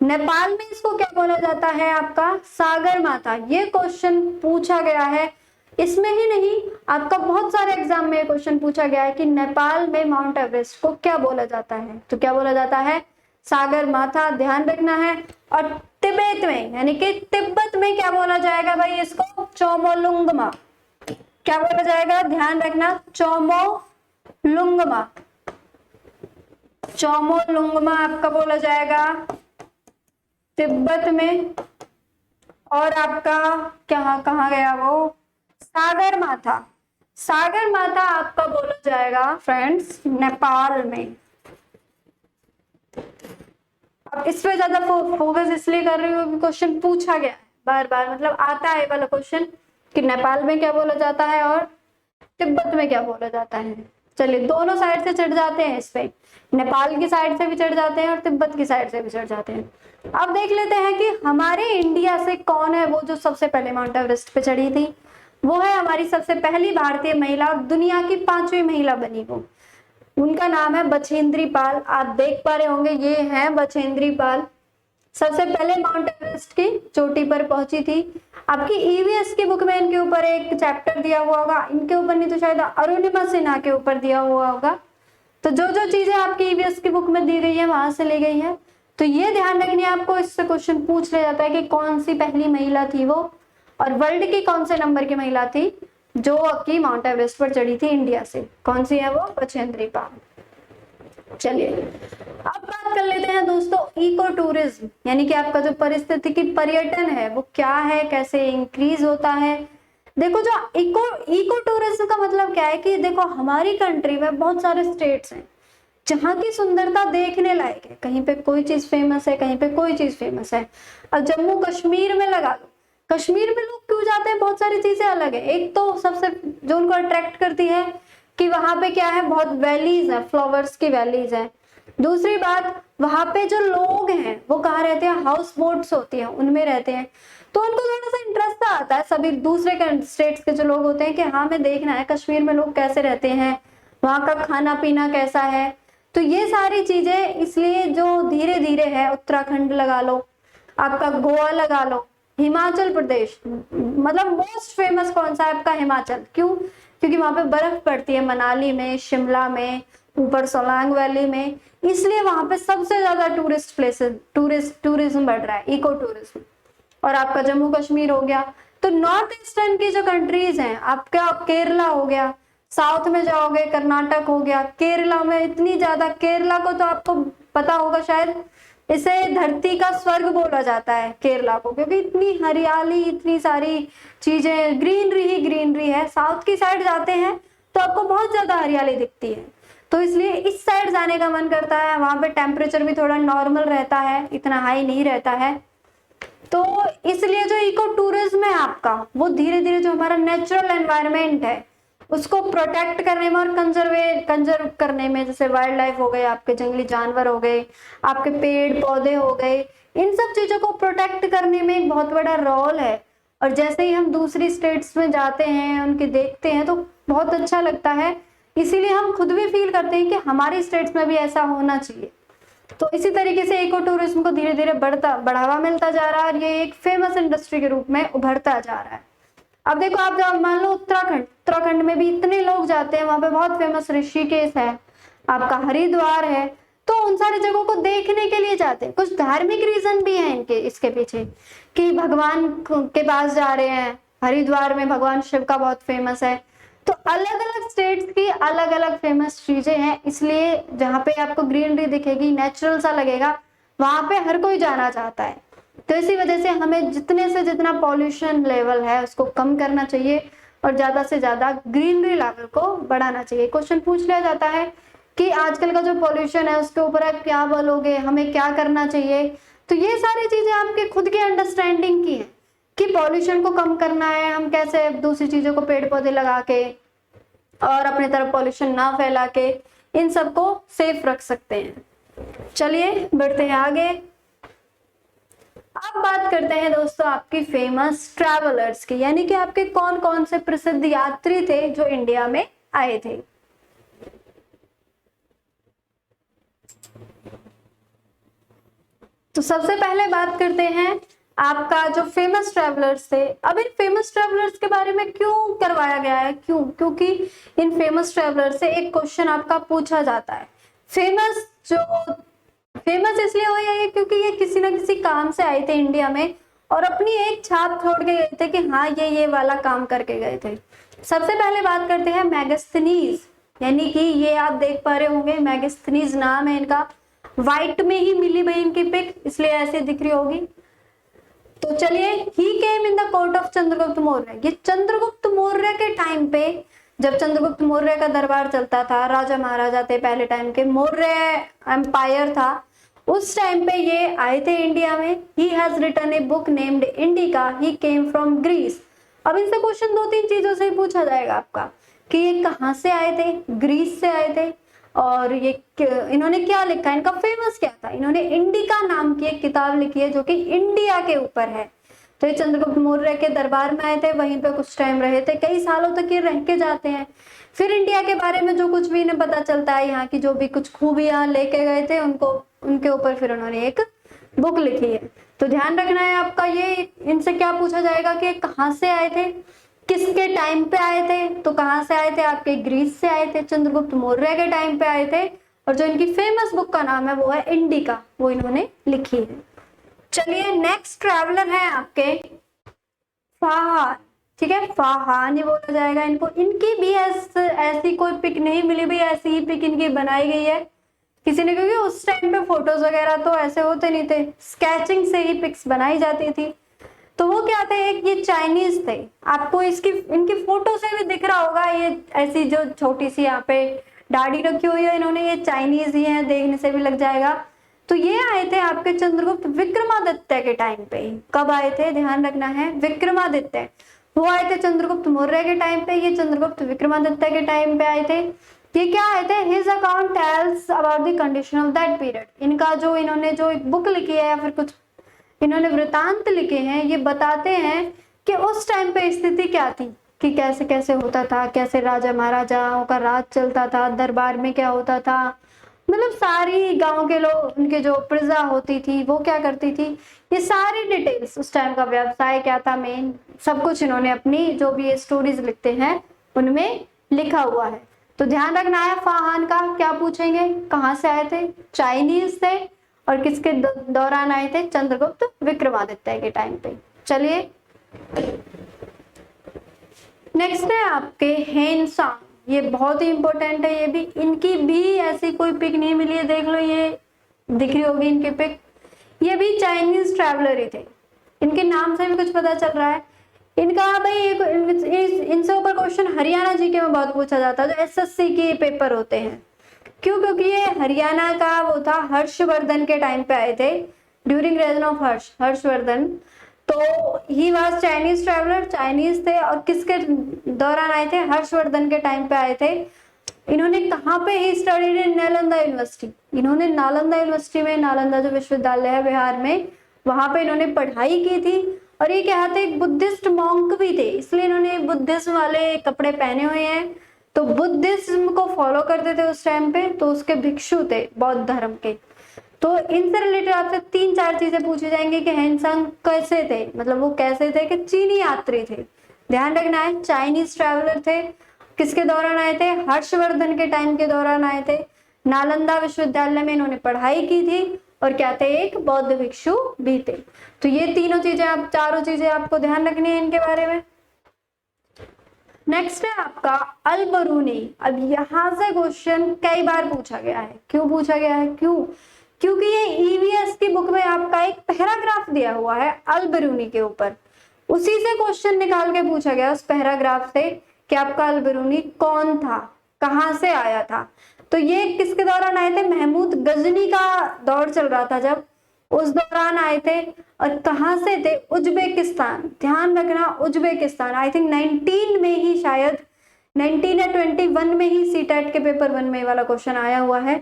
Nepal में इसको क्या बोला जाता है आपका, सागर माता। ये क्वेश्चन पूछा गया है, इसमें ही नहीं आपका बहुत सारे एग्जाम में क्वेश्चन पूछा गया है कि नेपाल में माउंट एवरेस्ट को क्या बोला जाता है, तो क्या बोला जाता है, सागर माथा, ध्यान रखना है। और तिब्बत में, यानी कि तिब्बत में क्या बोला जाएगा भाई, इसको चोमोलुंगमा, क्या बोला जाएगा, ध्यान रखना, चोमोलुंगमा, चोमोलुंगमा आपका बोला जाएगा तिब्बत में। और आपका कहाँ गया वो, सागर माथा, सागर माथा आपका बोला जाएगा फ्रेंड्स नेपाल में। अब इस पे ज्यादा फोकस इसलिए कर रही हूँ क्योंकि क्वेश्चन पूछा गया है बार बार, मतलब आता है वाला क्वेश्चन कि नेपाल में क्या बोला जाता है और तिब्बत में क्या बोला जाता है। चलिए दोनों साइड से चढ़ जाते हैं इस पे, नेपाल की साइड से भी चढ़ जाते हैं और तिब्बत की साइड से भी चढ़ जाते हैं। अब देख लेते हैं कि हमारे इंडिया से कौन है वो जो सबसे पहले माउंट एवरेस्ट पे चढ़ी थी। वो है हमारी सबसे पहली भारतीय महिला, दुनिया की 5वीं महिला बनी वो। उनका नाम है बछेंद्री पाल। आप देख पा रहे होंगे ये है बछेंद्री पाल, सबसे पहले माउंट एवरेस्ट की चोटी पर पहुंची थी। आपकी ईवीएस की बुक में इनके ऊपर एक चैप्टर दिया हुआ होगा, इनके ऊपर नहीं तो शायद अरुणिमा सिन्हा के ऊपर दिया हुआ होगा। तो जो जो चीजें आपकी ईवीएस की बुक में दी गई है वहां से ली गई है। तो ये ध्यान रखनी है आपको, इससे क्वेश्चन पूछ लिया जाता है कि कौन सी पहली महिला थी वो, और वर्ल्ड की कौन से नंबर की महिला थी जो आपकी माउंट एवरेस्ट पर चढ़ी थी इंडिया से, कौन सी है वो, बछेंद्री पाल। चलिए अब बात कर लेते हैं दोस्तों इको टूरिज्म, यानी कि आपका जो परिस्थितिकी पर्यटन है वो क्या है, कैसे इंक्रीज होता है। देखो जो इको टूरिज्म का मतलब क्या है कि देखो हमारी कंट्री में बहुत सारे स्टेट्स हैं जहाँ की सुंदरता देखने लायक है, कहीं पे कोई चीज फेमस है, कहीं पे कोई चीज फेमस है। अब जम्मू कश्मीर में लगा लो, कश्मीर में लोग क्यों जाते हैं, बहुत सारी चीजें अलग है। एक तो सबसे जो उनको अट्रैक्ट करती है कि वहां पे क्या है, बहुत वैलीज है, फ्लावर्स की वैलीज है। दूसरी बात, वहां पे जो लोग हैं वो कहाँ रहते हैं, हाउस बोट्स होती है उनमें रहते हैं, तो उनको थोड़ा सा इंटरेस्ट आता है। सभी दूसरे स्टेट्स के जो लोग होते हैं कि हाँ हमें देखना है कश्मीर में लोग कैसे रहते हैं, वहां का खाना पीना कैसा है। तो ये सारी चीजें इसलिए जो धीरे धीरे है, उत्तराखंड लगा लो, आपका गोवा लगा लो, हिमाचल प्रदेश, मतलब मोस्ट फेमस कौन सा है आपका, हिमाचल। क्यों, क्योंकि वहां पे बर्फ पड़ती है, मनाली में, शिमला में, ऊपर सोलांग वैली में, इसलिए वहां पे सबसे ज्यादा टूरिस्ट प्लेसेस, टूरिज्म बढ़ रहा है, इको टूरिज्म। और आपका जम्मू कश्मीर हो गया। तो नॉर्थ ईस्टर्न की जो कंट्रीज हैं, आपका केरला हो गया, साउथ में जाओगे कर्नाटक हो गया, केरला में इतनी ज्यादा, केरला को तो आपको पता होगा शायद, इसे धरती का स्वर्ग बोला जाता है केरला को, क्योंकि इतनी हरियाली, इतनी सारी चीजें, ग्रीनरी ही ग्रीनरी है। साउथ की साइड जाते हैं तो आपको बहुत ज्यादा हरियाली दिखती है, तो इसलिए इस साइड जाने का मन करता है। वहां पे टेम्परेचर भी थोड़ा नॉर्मल रहता है, इतना हाई नहीं रहता है। तो इसलिए जो इको टूरिज्म है आपका, वो धीरे धीरे जो हमारा नेचुरल एनवायरनमेंट है उसको प्रोटेक्ट करने में और कंजर्व करने में, जैसे वाइल्ड लाइफ हो गए, आपके जंगली जानवर हो गए, आपके पेड़ पौधे हो गए, इन सब चीजों को प्रोटेक्ट करने में एक बहुत बड़ा रोल है। और जैसे ही हम दूसरी स्टेट्स में जाते हैं, उनके देखते हैं, तो बहुत अच्छा लगता है। इसीलिए हम खुद भी फील करते हैं कि हमारी स्टेट्स में भी ऐसा होना चाहिए। तो इसी तरीके से इको टूरिज्म को धीरे धीरे बढ़ावा मिलता जा रहा है, और ये एक फेमस इंडस्ट्री के रूप में उभरता जा रहा है। अब देखो आप जब मान लो उत्तराखंड में भी इतने लोग जाते हैं, वहां पे बहुत फेमस ऋषिकेश है, आपका हरिद्वार है, तो उन सारी जगहों को देखने के लिए जाते हैं। कुछ धार्मिक रीजन भी है इनके, इसके पीछे, कि भगवान के पास जा रहे हैं। हरिद्वार में भगवान शिव का बहुत फेमस है। तो अलग अलग स्टेट्स की अलग अलग फेमस चीजें हैं, इसलिए जहाँ पे आपको ग्रीनरी दिखेगी, नेचुरल सा लगेगा, वहां पे हर कोई जाना चाहता है। तो इसी वजह से हमें जितने से जितना पॉल्यूशन लेवल है उसको कम करना चाहिए, और ज्यादा से ज्यादा ग्रीनरी लेवल को बढ़ाना चाहिए। क्वेश्चन पूछ लिया जाता है कि आजकल का जो पॉल्यूशन है उसके ऊपर आप क्या बोलोगे, हमें क्या करना चाहिए। तो ये सारी चीजें आपके खुद की अंडरस्टैंडिंग की है कि पॉल्यूशन को कम करना है, हम कैसे दूसरी चीजों को पेड़ पौधे लगा के और अपने तरफ पॉल्यूशन ना फैला के इन सबको सेफ रख सकते हैं। चलिए बढ़ते हैं आगे। अब बात करते हैं दोस्तों आपकी फेमस ट्रैवलर्स की, यानी कि आपके कौन कौन से प्रसिद्ध यात्री थे जो इंडिया में आए थे। तो सबसे पहले बात करते हैं आपका जो फेमस ट्रैवलर्स थे। अब इन फेमस ट्रैवलर्स के बारे में क्यों करवाया गया है, क्यों, क्योंकि इन फेमस ट्रैवलर्स से एक क्वेश्चन आपका पूछा जाता है। फेमस इसलिए हुए ये क्योंकि ये किसी ना किसी काम से आए थे इंडिया में, और अपनी एक छाप छोड़ के गए थे कि हाँ ये वाला काम करके गए थे। सबसे पहले बात करते हैं मैगस्थनीज, यानी कि ये आप देख पा रहे होंगे, मैगस्थनीज नाम है इनका। व्हाइट में ही मिली भाई इनकी पिक, इसलिए ऐसे दिख रही होगी। तो चलिए, he came in the court of Chandragupta Maurya. ये चंद्रगुप्त मौर्य के टाइम पे, जब चंद्रगुप्त मौर्य का दरबार चलता था, राजा महाराजा थे पहले टाइम के, मौर्य एम्पायर था, उस टाइम पे ये आए थे इंडिया में। He has written a book named Indica, he came from Greece. अब इनसे क्वेश्चन दो तीन चीजों से ही पूछा जाएगा आपका कि ये कहाँ से आए थे, ग्रीस से आए थे, और ये इन्होंने क्या लिखा, इनका फेमस क्या था। इन्होंने इंडिका नाम की एक किताब लिखी है जो कि इंडिया के ऊपर है। तो ये चंद्रगुप्त मौर्य के दरबार में आए थे, वहीं पे कुछ टाइम रहे थे, कई सालों तक ये रह के जाते हैं। फिर इंडिया के बारे में जो कुछ भी इन्हें पता चलता है, यहाँ की जो भी कुछ खूबियां लेके गए थे उनको, उनके ऊपर फिर उन्होंने एक बुक लिखी है। तो ध्यान रखना है आपका, ये इनसे क्या पूछा जाएगा कि कहाँ से आए थे, किसके टाइम पे आए थे। तो कहाँ से आए थे, आपके ग्रीस से आए थे, चंद्रगुप्त मौर्य के टाइम पे आए थे। और जो इनकी फेमस बुक का नाम है वो है इंडिका, वो इन्होंने लिखी है। चलिए नेक्स्ट ट्रैवलर है आपके फाहान। ठीक है, फाहान ही बोला जाएगा इनको। इनकी भी ऐसी कोई पिक नहीं मिली भाई, ऐसी ही पिक इनकी बनाई गई है किसी ने, क्योंकि उस टाइम पे फोटोज वगैरह तो ऐसे होते नहीं थे, स्केचिंग से ही पिक्स बनाई जाती थी। तो वो क्या थे, एक ये चाइनीज थे, आपको इसकी इनकी फोटो से भी दिख रहा होगा, ये ऐसी जो छोटी सी यहाँ पे दाढ़ी रखी हुई है इन्होंने, ये चाइनीज ही है, देखने से भी लग जाएगा। तो ये आए थे आपके चंद्रगुप्त विक्रमादित्य के टाइम पे। कब आए थे, ध्यान रखना है, विक्रमादित्य, वो आए थे चंद्रगुप्त मौर्य के टाइम पे, ये चंद्रगुप्त विक्रमादित्य के टाइम पे आए थे। ये क्या आए थे, his account tells about the condition of that period. इनका जो इन्होंने जो एक बुक लिखी है या फिर कुछ इन्होंने वृतांत लिखे हैं, ये बताते हैं कि उस टाइम पे स्थिति क्या थी, कि कैसे कैसे होता था, कैसे राजा महाराजाओं का राज चलता था, दरबार में क्या होता था, मतलब सारी गांव के लोग, उनके जो प्रजा होती थी वो क्या करती थी, ये सारी डिटेल्स, उस टाइम का व्यवसाय क्या था मेन, सब कुछ इन्होंने अपनी जो भी ये स्टोरीज लिखते हैं उनमें लिखा हुआ है। तो ध्यान रखना है, फाहान का क्या पूछेंगे, कहाँ से आए थे, चाइनीज थे, और किसके दौरान आए थे, चंद्रगुप्त विक्रमादित्य के टाइम पे। चलिए नेक्स्ट है आपके हेनसांग, ये बहुत ही इंपॉर्टेंट है, ये भी, इनकी भी ऐसी कोई पिक नहीं मिली है, देख लो ये दिख रही होगी इनकी पिक। ये भी चाइनीज ट्रैवलर ही थे, इनके नाम से भी कुछ पता चल रहा है। इनका भाई इनसे ऊपर क्वेश्चन हरियाणा जीके में बहुत पूछा जाता है, जो एसएससी के पेपर होते हैं। क्यों, क्योंकि ये हरियाणा का वो था, हर्षवर्धन के टाइम पे आए थे, ड्यूरिंग रेजन ऑफ हर्षवर्धन। तो he was Chinese traveller, Chinese थे, और किसके दौरान आए थे, हर्षवर्धन के टाइम पे आए थे। इन्होंने कहाँ पे he studied in Nalanda university, इन्होंने नालंदा यूनिवर्सिटी में, नालंदा जो विश्वविद्यालय है बिहार में, वहां पे इन्होंने पढ़ाई की थी। और ये क्या थे, एक बुद्धिस्ट मॉन्क भी थे, इसलिए इन्होंने बुद्धिज्म वाले कपड़े पहने हुए हैं। तो बुद्धिज्म को फॉलो करते थे उस टाइम पे, तो उसके भिक्षु थे बौद्ध धर्म के। तो इनसे रिलेटेड आपसे 3-4 चीजें पूछी जाएंगी कि हेनसांग कैसे थे, मतलब वो कैसे थे, कि चीनी यात्री थे, ध्यान रखना है, चाइनीज ट्रैवलर थे, किसके दौरान आए थे, हर्षवर्धन के टाइम के दौरान आए थे, नालंदा विश्वविद्यालय में इन्होंने पढ़ाई की थी, और क्या थे, एक बौद्ध भिक्षु भी थे। तो ये तीनों चीजें, आप चारों चीजें आपको ध्यान रखनी है इनके बारे में। नेक्स्ट है आपका अल-बरूनी। अब यहाँ से क्वेश्चन कई बार पूछा गया है, क्यों पूछा गया है, क्यों, क्योंकि ये ईवीएस की बुक में आपका एक पैराग्राफ दिया हुआ है अल-बरूनी के ऊपर, उसी से क्वेश्चन निकाल के पूछा गया उस पैराग्राफ से कि आपका अल-बरूनी कौन था, कहाँ से आया था। तो ये किसके दौरान आए थे, महमूद गजनी का दौर चल रहा था जब, उस दौरान आए थे। और कहाँ से थे, उज्बेकिस्तान, ध्यान रखना, उज्बेकिस्तान। आई थिंक 19 में ही, शायद 19 या 21 में ही सीटेट के पेपर 1 में वाला क्वेश्चन आया हुआ है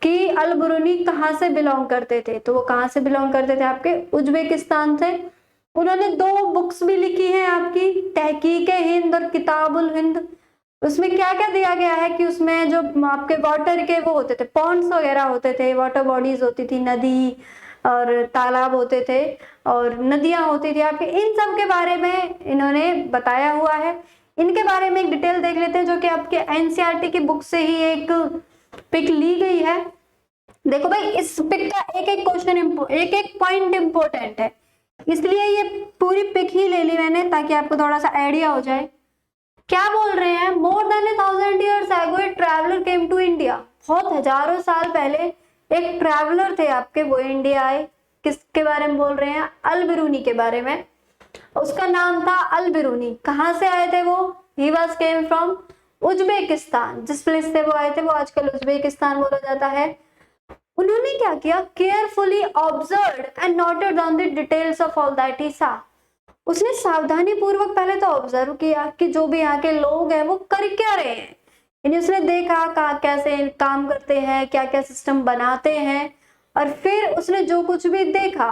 कि अल-बरूनी कहाँ से बिलोंग करते थे। तो वो कहाँ से बिलोंग करते थे, आपके उज्बेकिस्तान से। उन्होंने 2 बुक्स भी लिखी हैं आपकी, तहकीक-ए-हिंद और किताबुल हिंद। उसमें क्या क्या दिया गया है कि उसमें जो आपके वाटर के वो होते थे, पॉन्ड्स वगैरह होते थे, वाटर बॉडीज होती थी, नदी और तालाब होते थे, और नदियां होती थी आपके, इन सब के बारे में इन्होंने बताया हुआ है। इनके बारे में एक डिटेल देख लेते हैं, जो कि आपके एनसीईआरटी की बुक से ही एक पिक ली गई है। देखो भाई, इस पिक का एक एक क्वेश्चन, एक एक पॉइंट इंपॉर्टेंट है, इसलिए ये पूरी पिक ही ले ली मैंने, ताकि आपको थोड़ा सा आइडिया हो जाए। क्या बोल रहे हैं, more than 1000 years ago a traveler came to India। बहुत हजारों साल पहले एक ट्रैवलर थे आपके, वो इंडिया आए। किसके बारे में बोल रहे हैं, अल-बरूनी के बारे में। उसका नाम था अल-बरूनी। कहाँ से आए थे वो, he was came from Uzbekistan. जिस प्लेस से वो आए थे वो आजकल उज्बेकिस्तान बोला जाता है। उन्होंने क्या किया, carefully observed and noted down the details of all that he सा। उसने सावधानी पूर्वक पहले तो ऑब्जर्व किया कि जो भी यहाँ के लोग हैं वो कर क्या रहे हैं, यानी उसने देखा कैसे काम करते हैं, क्या क्या सिस्टम बनाते हैं, और फिर उसने जो कुछ भी देखा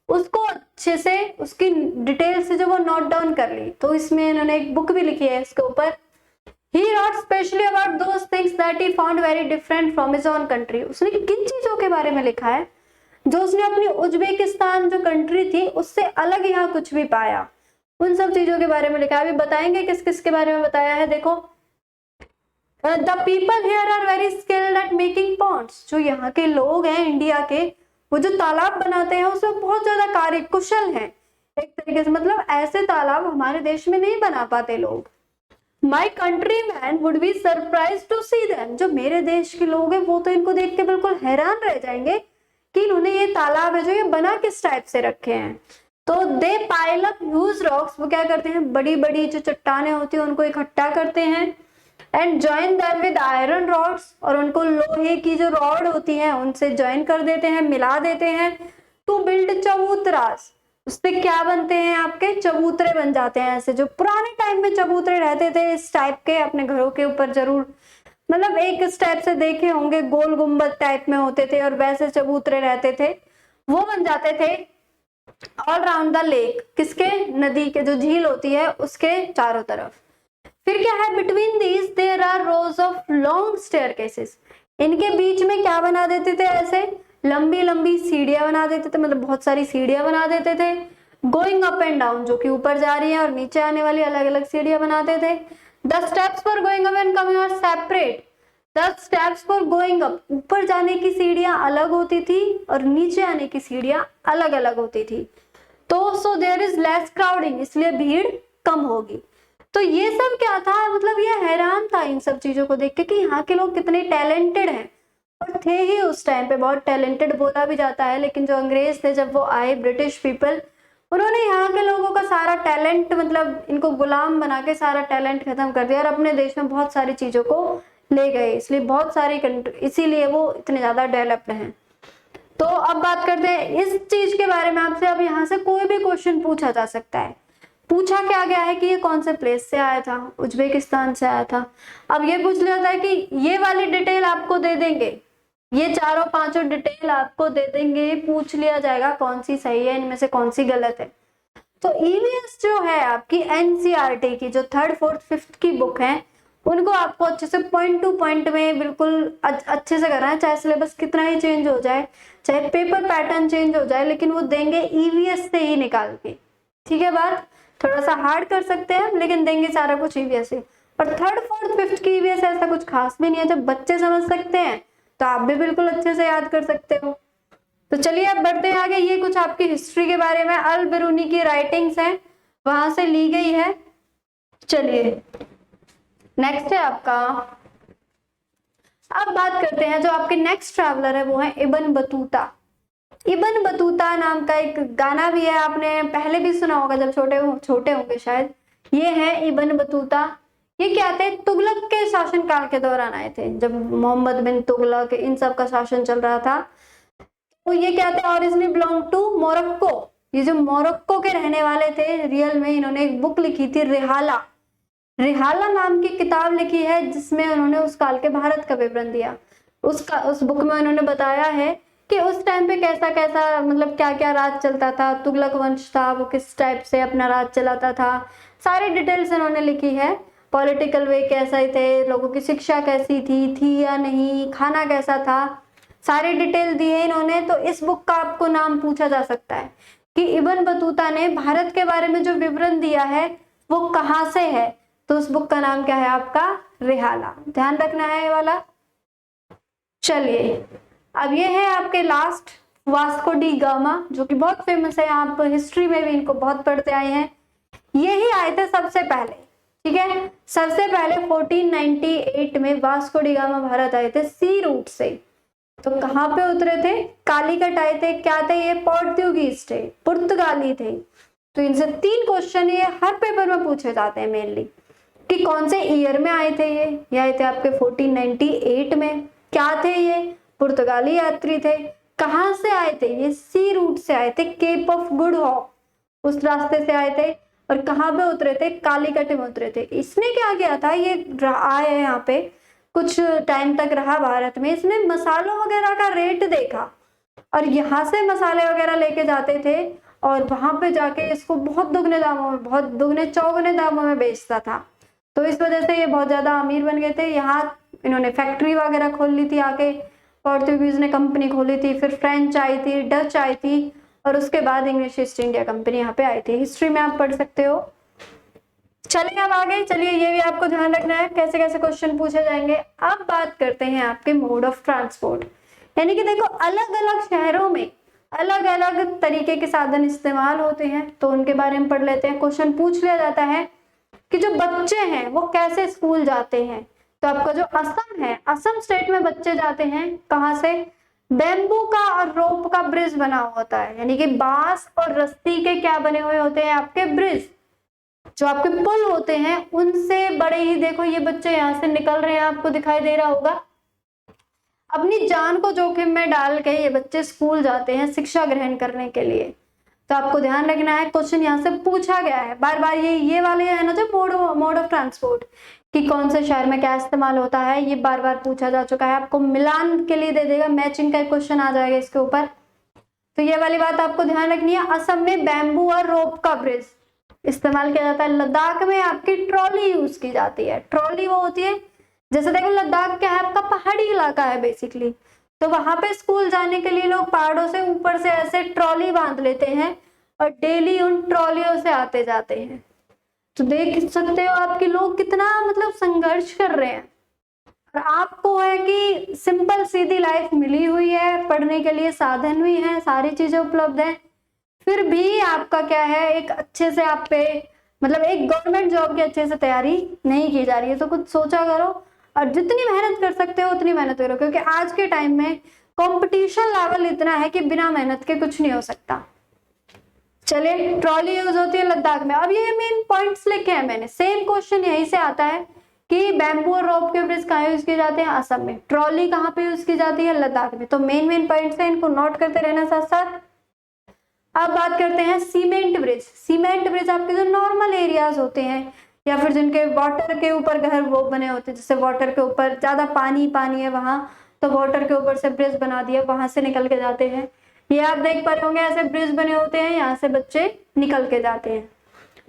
उसको अच्छे से उसकी डिटेल से जो वो नोट डाउन कर ली। तो इसमें इन्होंने एक बुक भी लिखी है इसके ऊपर। He wrote specially about those things that he found very different from his own country। उसने किन चीजों के बारे में लिखा है जो उसने अपनी उज्बेकिस्तान जो कंट्री थी उससे अलग यहाँ कुछ भी पाया, उन सब चीजों के बारे में लिखा है। अभी बताएंगे किस किस के बारे में बताया है। देखो, the people here are very skilled at making ponds. जो यहाँ के लोग हैं इंडिया के, वो जो तालाब बनाते हैं उसमें बहुत ज्यादा कार्य कुशल हैं एक तरीके से, मतलब ऐसे तालाब हमारे देश में नहीं बना पाते लोग। My country man would be surprise to see them. जो मेरे देश के लोग हैं वो तो इनको देख के बिल्कुल हैरान रह जाएंगे कि इन्होंने ये तालाब है जो ये बना किस टाइप से रखे हैं। तो दे पाइल अप ह्यूज रॉक्स। वो क्या करते हैं, बड़ी बड़ी जो चट्टाने होती है उनको इकट्ठा करते हैं। And join them with iron rods. और उनको लोहे की जो रॉड होती है उनसे ज्वाइन कर देते हैं, मिला देते हैं। टू बिल्ड चबूतरास। उससे क्या बनते हैं, आपके चबूतरे बन जाते हैं। ऐसे जो पुराने टाइम में चबूतरे रहते थे इस टाइप के, अपने घरों के ऊपर जरूर मतलब एक इस टाइप से देखे होंगे, गोल गुंबद टाइप में होते थे और वैसे चबूतरे रहते थे, वो बन जाते थे ऑल राउंड द लेक। किसके, नदी के, जो झील होती है उसके चारों तरफ। फिर क्या है, between these there are rows of long staircases. इनके बीच में क्या बना देते थे, ऐसे लंबी लंबी सीढ़ियां बना देते थे, मतलब बहुत सारी सीढ़ियां बना देते थे। गोइंग अप एंड डाउन, जो कि ऊपर जा रही है और नीचे आने वाली अलग अलग सीढ़ियां बनाते थे। The steps for going up and coming are separate. The steps for going up, ऊपर जाने की सीढ़ियां अलग होती थी और नीचे आने की सीढ़ियां अलग अलग होती थी। तो so there is less crowding, इसलिए भीड़ कम होगी। तो ये सब क्या था, मतलब ये हैरान था इन सब चीजों को देख के कि यहाँ के लोग कितने टैलेंटेड हैं, और थे ही उस टाइम पे, बहुत टैलेंटेड बोला भी जाता है। लेकिन जो अंग्रेज थे जब वो आए, ब्रिटिश पीपल, उन्होंने यहाँ के लोगों का सारा टैलेंट, मतलब इनको गुलाम बना के सारा टैलेंट खत्म कर दिया और अपने देश में बहुत सारी चीजों को ले गए। इसलिए बहुत सारी इसीलिए वो इतने ज्यादा डेवलप्ड हैं। तो अब बात करते हैं इस चीज के बारे में आपसे। अब यहाँ से कोई भी क्वेश्चन पूछा जा सकता है। पूछा क्या गया है कि ये कौन से प्लेस से आया था, उज्बेकिस्तान से आया था। अब ये पूछ लिया जाता है कि ये वाली डिटेल आपको दे देंगे, ये चारों पांचों डिटेल आपको दे देंगे, पूछ लिया जाएगा कौन सी सही है, इनमें से कौन सी गलत है। तो ईवीएस जो है आपकी एनसीईआरटी की जो 3rd 4th 5th की बुक है, उनको आपको अच्छे से पॉइंट टू पॉइंट में बिल्कुल अच्छे से करना है। चाहे सिलेबस कितना ही चेंज हो जाए, चाहे पेपर पैटर्न चेंज हो जाए, लेकिन वो देंगे ईवीएस से ही निकाल के। ठीक है बात, थोड़ा सा हार्ड कर सकते हैं लेकिन देंगे सारा कुछ ईवीएस से। और 3rd 4th 5th की ईवीएस ऐसा कुछ खास भी नहीं है, जब बच्चे समझ सकते हैं तो आप भी बिल्कुल अच्छे से याद कर सकते हो। तो चलिए अब बढ़ते हैं आगे। ये कुछ आपकी हिस्ट्री के बारे में अल बिरूनी की राइटिंग्स हैं, वहां से ली गई है। चलिए नेक्स्ट है आपका, अब बात करते हैं जो आपके नेक्स्ट ट्रैवलर है वो है इब्न बतूता। इब्न बतूता नाम का एक गाना भी है, आपने पहले भी सुना होगा जब छोटे होंगे शायद। ये है इब्न बतूता। ये क्या थे, तुगलक के शासनकाल के दौरान आए थे, जब मोहम्मद बिन तुगलक इन सब का शासन चल रहा था। तो ये क्या थे, ओरिजिनली बिलोंग टू मोरक्को। ये जो मोरक्को के रहने वाले थे, रियल में इन्होंने एक बुक लिखी थी, रिहाला। रिहाला नाम की किताब लिखी है जिसमें उन्होंने उस काल के भारत का विवरण दिया। उस बुक में उन्होंने बताया है कि उस टाइम पे कैसा कैसा, मतलब क्या क्या राज चलता था, तुगलक वंश था वो किस टाइप से अपना राज चलाता था, सारी डिटेल्स इन्होंने लिखी है। पॉलिटिकल वे कैसे थे, लोगों की शिक्षा कैसी थी या नहीं, खाना कैसा था, सारी डिटेल दी है इन्होंने। तो इस बुक का आपको नाम पूछा जा सकता है कि इब्न बतूता ने भारत के बारे में जो विवरण दिया है वो कहाँ से है। तो उस बुक का नाम क्या है आपका, रिहाला। ध्यान रखना है ये वाला। चलिए अब ये है आपके लास्ट, वास्को डी गामा, जो कि बहुत फेमस है, आप हिस्ट्री में भी इनको बहुत पढ़ते आए हैं। यही आए थे सबसे पहले, ठीक है। सबसे पहले 1498 में वास्को डी गामा भारत आए थे सी रूट से। तो कहाँ पे उतरे थे, कालीकट आए थे। क्या थे ये, पोर्तुगीज थे, पुर्तगाली थे। तो इनसे 3 क्वेश्चन ये हर पेपर में पूछे जाते हैं मेनली, कि कौन से ईयर में आए थे ये आए थे आपके 1498 में। क्या थे ये, पुर्तगाली यात्री थे। कहाँ से आए थे ये, सी रूट से आए थे, केप ऑफ गुड होप उस रास्ते से आए थे। और कहाँ पे उतरे थे, कालीकट में उतरे थे। इसने क्या किया था, ये आए यहाँ पे कुछ टाइम तक रहा भारत में, इसने मसालों वगैरह का रेट देखा और यहाँ से मसाले वगैरह लेके जाते थे और वहां पे जाके इसको बहुत दुगने दामों में, बहुत दुगने चौगुने दामों में बेचता था। तो इस वजह से ये बहुत ज्यादा अमीर बन गए थे। यहाँ इन्होंने फैक्ट्री वगैरह खोल ली थी आके, पोर्तुगीज ने कंपनी खोली थी, फिर फ्रेंच आई थी, डच आई थी और उसके बाद इंग्लिश ईस्ट इंडिया कंपनी यहाँ पे आई थी। हिस्ट्री में आप पढ़ सकते हो। चलिए अब आगे, चलिए ये भी आपको ध्यान रखना है कैसे कैसे क्वेश्चन पूछे जाएंगे। अब बात करते हैं आपके मोड ऑफ ट्रांसपोर्ट, यानी कि देखो अलग अलग शहरों में अलग अलग तरीके के साधन इस्तेमाल होते हैं, तो उनके बारे में पढ़ लेते हैं। क्वेश्चन पूछ लिया जाता है कि जो बच्चे हैं वो कैसे स्कूल जाते हैं। तो आपका जो असम है, असम स्टेट में बच्चे जाते हैं कहाँ से, बैम्बू का और रोप का ब्रिज बना होता है, यानी कि बांस और रस्सी के क्या बने हुए होते हैं आपके ब्रिज, जो आपके पुल होते हैं उनसे बड़े ही। देखो ये बच्चे यहाँ से निकल रहे हैं, आपको दिखाई दे रहा होगा। अपनी जान को जोखिम में डाल के ये बच्चे स्कूल जाते हैं शिक्षा ग्रहण करने के लिए। तो आपको ध्यान रखना है, क्वेश्चन यहाँ से पूछा गया है बार बार। ये वाले है ना जो मोड ऑफ ट्रांसपोर्ट कि कौन से शहर में क्या इस्तेमाल होता है, ये बार बार पूछा जा चुका है। आपको मिलान के लिए दे देगा, मैचिंग का क्वेश्चन आ जाएगा इसके ऊपर। तो ये वाली बात आपको ध्यान रखनी है। असम में बैम्बू और रोप का ब्रिज इस्तेमाल किया जाता है। लद्दाख में आपकी ट्रॉली यूज की जाती है। ट्रॉली वो होती है, जैसे देखो लद्दाख क्या है आपका पहाड़ी इलाका है बेसिकली, तो वहां पे स्कूल जाने के लिए लोग पहाड़ों से ऊपर से ऐसे ट्रॉली बांध लेते हैं और डेली उन ट्रॉलियों से आते जाते हैं। तो देख सकते हो आपके लोग कितना मतलब संघर्ष कर रहे हैं। और आपको है कि सिंपल सीधी लाइफ मिली हुई है, पढ़ने के लिए साधन भी है, सारी चीजें उपलब्ध है, फिर भी आपका क्या है एक अच्छे से आप पे मतलब एक गवर्नमेंट जॉब की अच्छे से तैयारी नहीं की जा रही है। तो कुछ सोचा करो और जितनी मेहनत कर सकते हो उतनी मेहनत करो, क्योंकि आज के टाइम में कंपटीशन लेवल इतना है कि बिना मेहनत के कुछ नहीं हो सकता। चलिए ट्रॉली यूज होती है लद्दाख में। अब ये मेन पॉइंट्स लिखे हैं मैंने, सेम क्वेश्चन यहीं से आता है कि बैम्बू और रोप के ब्रिज कहाँ यूज किए जाते हैं, असम में। ट्रॉली कहाँ पे यूज की जाती है, लद्दाख में। तो मेन पॉइंट्स है, इनको नोट करते रहना साथ साथ। अब बात करते हैं सीमेंट ब्रिज। सीमेंट ब्रिज आपके जो नॉर्मल एरियाज होते हैं या फिर जिनके वाटर के ऊपर घर वो बने होते हैं, जैसे वाटर के ऊपर ज्यादा पानी है वहां, तो वाटर के ऊपर से ब्रिज बना दिया, वहां से निकल के जाते हैं। ये आप देख पा रहे होंगे ऐसे ब्रिज बने होते हैं, यहाँ से बच्चे निकल के जाते हैं।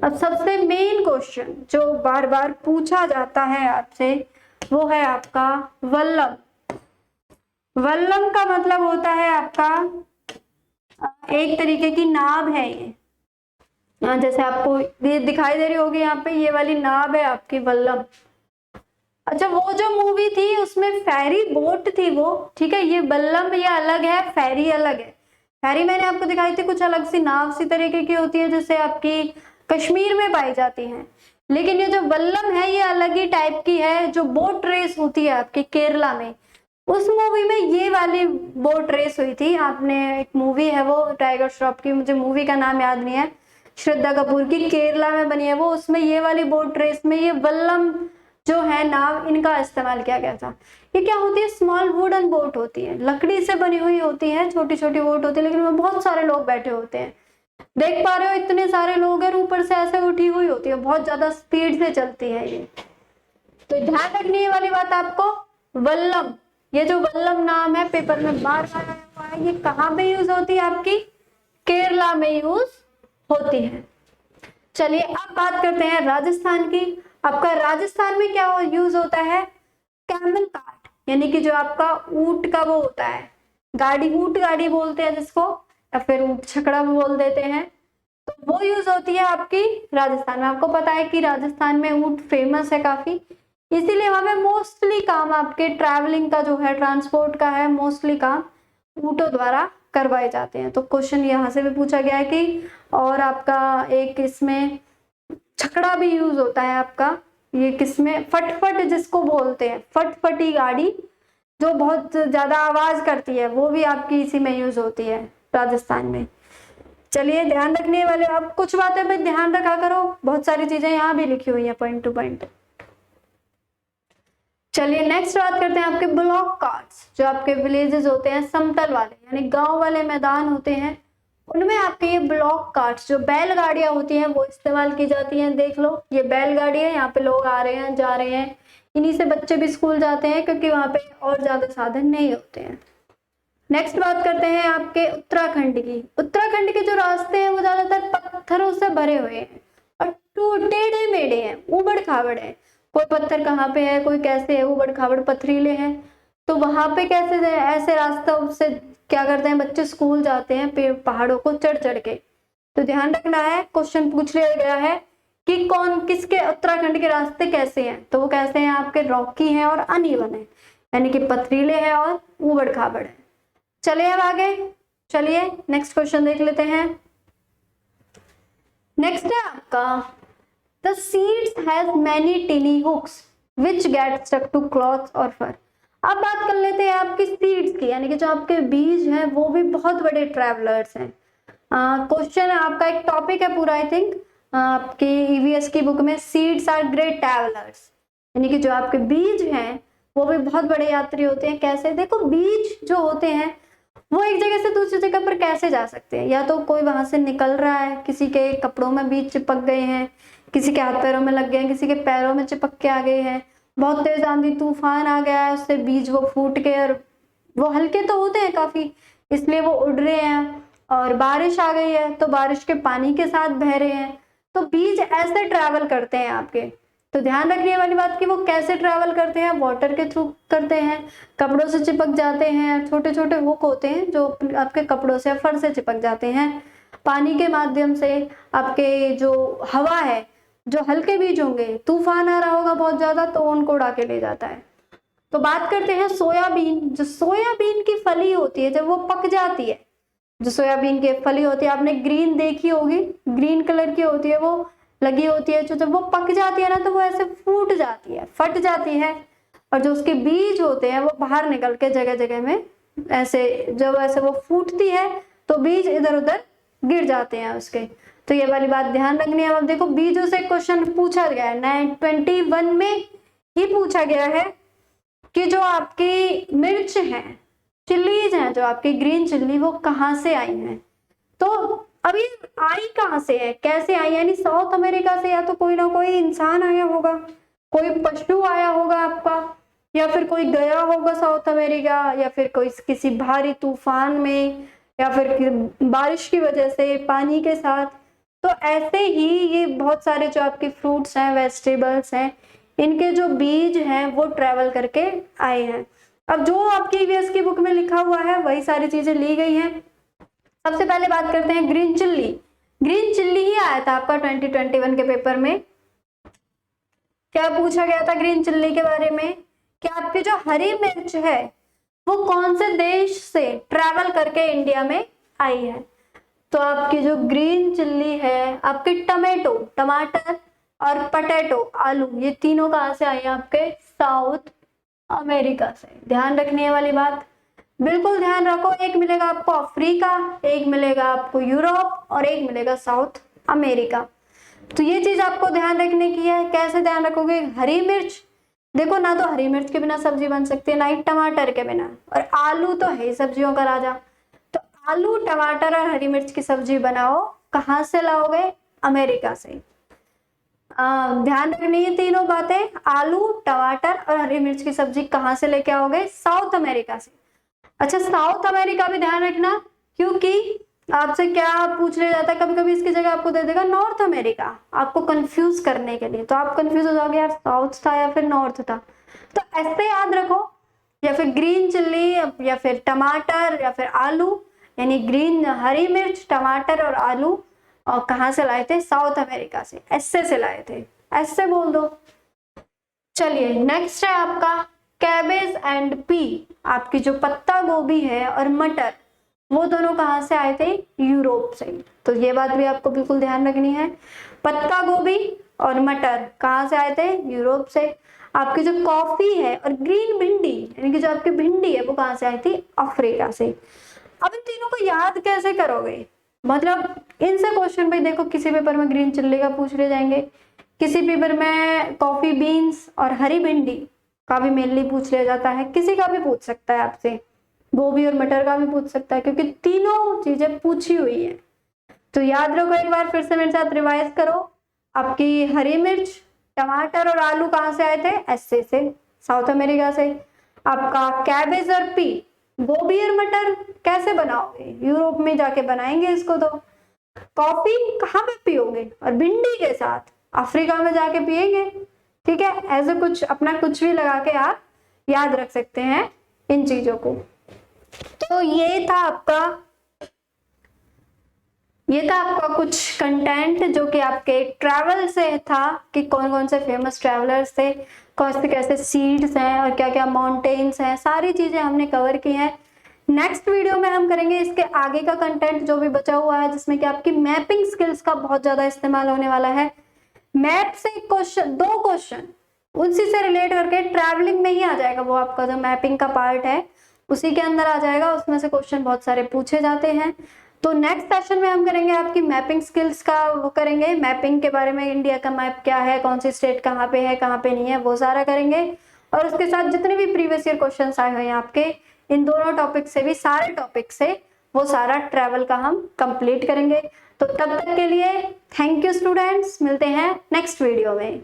अब सबसे मेन क्वेश्चन जो बार बार पूछा जाता है आपसे वो है आपका वल्लम। वल्लम का मतलब होता है आपका एक तरीके की नाव है ये, जैसे आपको ये दिखाई दे रही होगी यहाँ पे, ये वाली नाव है आपकी वल्लम। अच्छा वो जो मूवी थी उसमें फेरी बोट थी वो, ठीक है। ये वल्लम ये अलग है, फेरी अलग है। फेरी मैंने आपको दिखाई थी कुछ अलग सी नाव सी तरीके की होती है, जैसे आपकी कश्मीर में पाई जाती है। लेकिन ये जो वल्लम है ये अलग ही टाइप की है, जो बोट रेस होती है आपकी केरला में। उस मूवी में ये वाली बोट रेस हुई थी। आपने एक मूवी है वो टाइगर श्रॉफ की, मुझे मूवी का नाम याद नहीं है, श्रद्धा कपूर की, केरला में बनी है वो। उसमें ये वाली बोट रेस में ये वल्लम जो है नाव, इनका इस्तेमाल किया गया था। ये क्या होती है, स्मॉल वुडन बोट होती है, लकड़ी से बनी हुई होती है, छोटी छोटी बोट होती है, लेकिन उसमें बहुत सारे लोग बैठे होते हैं। देख पा रहे हो इतने सारे लोग हैं, ऊपर से ऐसे उठी हुई होती है, बहुत ज्यादा स्पीड से चलती है ये। तो ध्यान रखनी है वाली बात आपको। वल्लम, ये जो वल्लम नाम है पेपर में बार बार आया हुआ है, ये कहाँ पे यूज होती है आपकी, केरला में यूज होती है। चलिए अब बात करते हैं राजस्थान की। आपका राजस्थान में क्या यूज होता है, कैमल कार्ट, यानी कि जो आपका ऊंट का वो होता है गाड़ी, ऊंट गाड़ी बोलते हैं जिसको, या फिर ऊंट छकड़ा बोल देते हैं, तो वो यूज होती है आपकी राजस्थान में। आपको पता है कि राजस्थान में ऊंट फेमस है काफी, इसीलिए वहां पे मोस्टली काम आपके ट्रैवलिंग का जो है, ट्रांसपोर्ट का है, मोस्टली काम ऊंटों द्वारा करवाए जाते हैं। तो क्वेश्चन यहाँ से भी पूछा गया है कि, और आपका एक इसमें छकड़ा भी यूज होता है आपका, ये किसमें, फटफट जिसको बोलते हैं, फटफटी गाड़ी जो बहुत ज्यादा आवाज करती है, वो भी आपकी इसी में यूज होती है राजस्थान में। चलिए ध्यान रखने वाले आप कुछ बातें भी ध्यान रखा करो, बहुत सारी चीजें यहाँ भी लिखी हुई है पॉइंट टू पॉइंट। चलिए नेक्स्ट बात करते हैं आपके ब्लॉक कार्ड्स। जो आपके विलेजेस होते हैं समतल वाले, यानी गांव वाले मैदान होते हैं, उनमें आपके ये ब्लॉक कार्ड्स, जो बैलगाड़ियां होती हैं, वो इस्तेमाल की जाती हैं। देख लो ये बैलगाड़ी है, यहाँ पे लोग आ रहे हैं जा रहे हैं, इन्हीं से बच्चे भी स्कूल जाते हैं, क्योंकि वहां पे और ज्यादा साधन नहीं होते हैं। नेक्स्ट बात करते हैं आपके उत्तराखंड की। उत्तराखंड के जो रास्ते हैं वो ज्यादातर पत्थरों से भरे हुए हैं और टेढ़े मेढ़े हैं, उबड़ खाबड़ है। कोई पत्थर कहाँ पे है, कोई कैसे है, उबड़ खाबड़ पथरीले हैं। तो वहां पे कैसे ऐसे रास्ता से क्या करते हैं बच्चे, स्कूल जाते हैं पहाड़ों को चढ़ चढ़ के। तो ध्यान रखना है, क्वेश्चन पूछ लिया गया है कि कौन किसके उत्तराखंड के रास्ते कैसे हैं, तो वो कैसे हैं आपके, रॉकी हैं और अनइवन है, यानी कि पथरीले हैं और उबड़ खाबड़ है। चलिए अब आगे, चलिए नेक्स्ट क्वेश्चन देख लेते हैं। नेक्स्ट है आपका, the seeds has many tiny hooks which get stuck to clothes और फर। अब बात कर लेते हैं आपकी सीड्स की, यानी कि जो आपके बीज हैं वो भी बहुत बड़े ट्रैवलर्स हैं। क्वेश्चन आपका एक टॉपिक है पूरा, आई थिंक आपके ईवीएस की बुक में, सीड्स आर ग्रेट ट्रैवलर्स, यानी कि जो आपके बीज हैं वो भी बहुत बड़े यात्री होते हैं। कैसे, देखो बीज जो होते हैं वो एक जगह से दूसरी जगह पर कैसे जा सकते हैं, या तो कोई वहां से निकल रहा है, किसी के कपड़ों में बीज चिपक गए हैं, किसी के हाथ पैरों में लग गए हैं, किसी के पैरों में चिपक के आ गए हैं, बहुत तेज आंधी तूफान आ गया है उससे बीज वो फूट के, और वो हल्के तो होते हैं काफी इसलिए वो उड़ रहे हैं, और बारिश आ गई है तो बारिश के पानी के साथ बह रहे हैं। तो बीज ऐसे ट्रैवल करते हैं आपके। तो ध्यान रखने वाली बात कि वो कैसे ट्रैवल करते हैं, वाटर के थ्रू करते हैं, कपड़ों से चिपक जाते हैं, छोटे छोटे हुक होते हैं जो आपके कपड़ों से फर से चिपक जाते हैं, पानी के माध्यम से, आपके जो हवा है, जो हल्के बीज होंगे, तूफान आ रहा होगा बहुत ज्यादा तो उनको उड़ा के ले जाता है। तो बात करते हैं सोयाबीन। जो सोयाबीन की फली होती है जब वो पक जाती है, जो सोयाबीन की फली होती है आपने ग्रीन देखी होगी, ग्रीन कलर की होती है, वो लगी होती है, जो जब वो पक जाती है ना तो वो ऐसे फूट जाती है, फट जाती है, और जो उसके बीज होते हैं वो बाहर निकल के जगह जगह में ऐसे, जब ऐसे वो फूटती है तो बीज इधर उधर गिर जाते हैं उसके। तो ये वाली बात ध्यान रखनी है। अब देखो बीजों से क्वेश्चन पूछा गया है 921 में ही पूछा गया है कि जो आपकी मिर्च है, चिल्लीज हैं, जो आपकी ग्रीन चिल्ली वो कहाँ से आई हैं। तो अभी आई कहाँ से है, कैसे आई, यानी साउथ अमेरिका से, या तो कोई ना कोई इंसान आया होगा, कोई पशु आया होगा आपका, या फिर कोई गया होगा साउथ अमेरिका, या फिर कोई किसी भारी तूफान में, या फिर बारिश की वजह से पानी के साथ। तो ऐसे ही ये बहुत सारे जो आपके फ्रूट्स हैं, वेजिटेबल्स हैं, इनके जो बीज हैं वो ट्रेवल करके आए हैं। अब जो आपकी ईवीएस की बुक में लिखा हुआ है वही सारी चीजें ली गई हैं। सबसे पहले बात करते हैं ग्रीन चिल्ली। ग्रीन चिल्ली ही आया था आपका 2021 के पेपर में। क्या पूछा गया था ग्रीन चिल्ली के बारे में, कि आपकी जो हरी मिर्च है वो कौन से देश से ट्रैवल करके इंडिया में आई है। तो आपकी जो ग्रीन चिल्ली है, आपके टमेटो, टमाटर और पटेटो, आलू, ये तीनों कहाँ से आए हैं आपके, साउथ अमेरिका से। ध्यान रखने वाली बात, बिल्कुल ध्यान रखो, एक मिलेगा आपको अफ्रीका, एक मिलेगा आपको यूरोप और एक मिलेगा साउथ अमेरिका। तो ये चीज आपको ध्यान रखने की है। कैसे ध्यान रखोगे, हरी मिर्च, देखो ना तो हरी मिर्च के बिना सब्जी बन सकती है, ना ही टमाटर के बिना, और आलू तो है सब्जियों का राजा। तो आलू, टमाटर और हरी मिर्च की सब्जी बनाओ, कहाँ से लाओगे, अमेरिका से। ध्यान रखनी है तीनों बातें, आलू, टमाटर और हरी मिर्च की सब्जी कहाँ से लेके आओगे, साउथ अमेरिका से। अच्छा, साउथ अमेरिका भी ध्यान रखना, क्योंकि आपसे क्या पूछ लिया जाता है, कभी कभी इसकी जगह आपको दे देगा नॉर्थ अमेरिका, आपको कंफ्यूज करने के लिए। तो आप कंफ्यूज हो जाओगे, यार साउथ था या फिर नॉर्थ था। तो ऐसे याद रखो, या फिर ग्रीन चिल्ली, या फिर टमाटर, या फिर आलू, यानी ग्रीन, हरी मिर्च, टमाटर और आलू, और कहाँ से लाए थे, साउथ अमेरिका से, ऐसे से लाए थे, ऐसे बोल दो। चलिए नेक्स्ट है आपका कैबेज एंड पी। आपकी जो पत्ता गोभी है और मटर, वो दोनों कहाँ से आए थे, यूरोप से। तो ये बात भी आपको बिल्कुल ध्यान रखनी है, पत्ता गोभी और मटर कहाँ से आए थे, यूरोप से। आपकी जो कॉफी है और ग्रीन भिंडी, यानी कि जो आपकी भिंडी है, वो कहाँ से आई थी, अफ्रीका से। अब इन तीनों को याद कैसे करोगे, मतलब इनसे क्वेश्चन भाई देखो, किसी पेपर में ग्रीन चिल्ली का पूछ ले जाएंगे, किसी पेपर में कॉफी बीन्स और हरी भिंडी का भी मेनली पूछ लिया जाता है, किसी का भी पूछ सकता है आपसे, गोभी और मटर का भी पूछ सकता है, क्योंकि तीनों चीजें पूछी हुई है। तो याद रखो, एक बार फिर से मेरे साथ रिवाइज करो। आपकी हरी मिर्च, टमाटर और आलू कहाँ से आए थे, ऐसे से, साउथ अमेरिका से। आपका कैबेज और पी, गोभी और मटर कैसे बनाओगे, यूरोप में जाके बनाएंगे इसको। तो कॉफी कहाँ पे पियोगे, और भिंडी के साथ अफ्रीका में जाके पिएंगे। ठीक है, ऐसे कुछ अपना कुछ भी लगा के आप याद रख सकते हैं इन चीजों को। तो ये था आपका कुछ कंटेंट जो कि आपके ट्रैवल से था, कि कौन कौन से फेमस ट्रैवलर्स थे, कौन से कैसे सीड्स हैं और क्या क्या माउंटेन्स हैं, सारी चीजें हमने कवर की हैं। नेक्स्ट वीडियो में हम करेंगे इसके आगे का कंटेंट जो भी बचा हुआ है, जिसमें कि आपकी मैपिंग स्किल्स का बहुत ज्यादा इस्तेमाल होने वाला है। मैप से क्वेश्चन, 2 क्वेश्चन उसी से रिलेट करके ट्रैवलिंग में ही आ जाएगा, वो आपका जो मैपिंग का पार्ट है उसी के अंदर आ जाएगा, उसमें से क्वेश्चन बहुत सारे पूछे जाते हैं। तो नेक्स्ट सेशन में हम करेंगे आपकी मैपिंग स्किल्स का, वो करेंगे मैपिंग के बारे में, इंडिया का मैप क्या है, कौन सी स्टेट कहाँ पे है कहाँ पे नहीं है, वो सारा करेंगे। और उसके साथ जितने भी प्रीवियस ईयर क्वेश्चन आए हुए हैं आपके इन दोनों टॉपिक से भी, सारे टॉपिक से वो सारा ट्रैवल का हम कंप्लीट करेंगे। तो तब तक के लिए थैंक यू स्टूडेंट्स, मिलते हैं नेक्स्ट वीडियो में।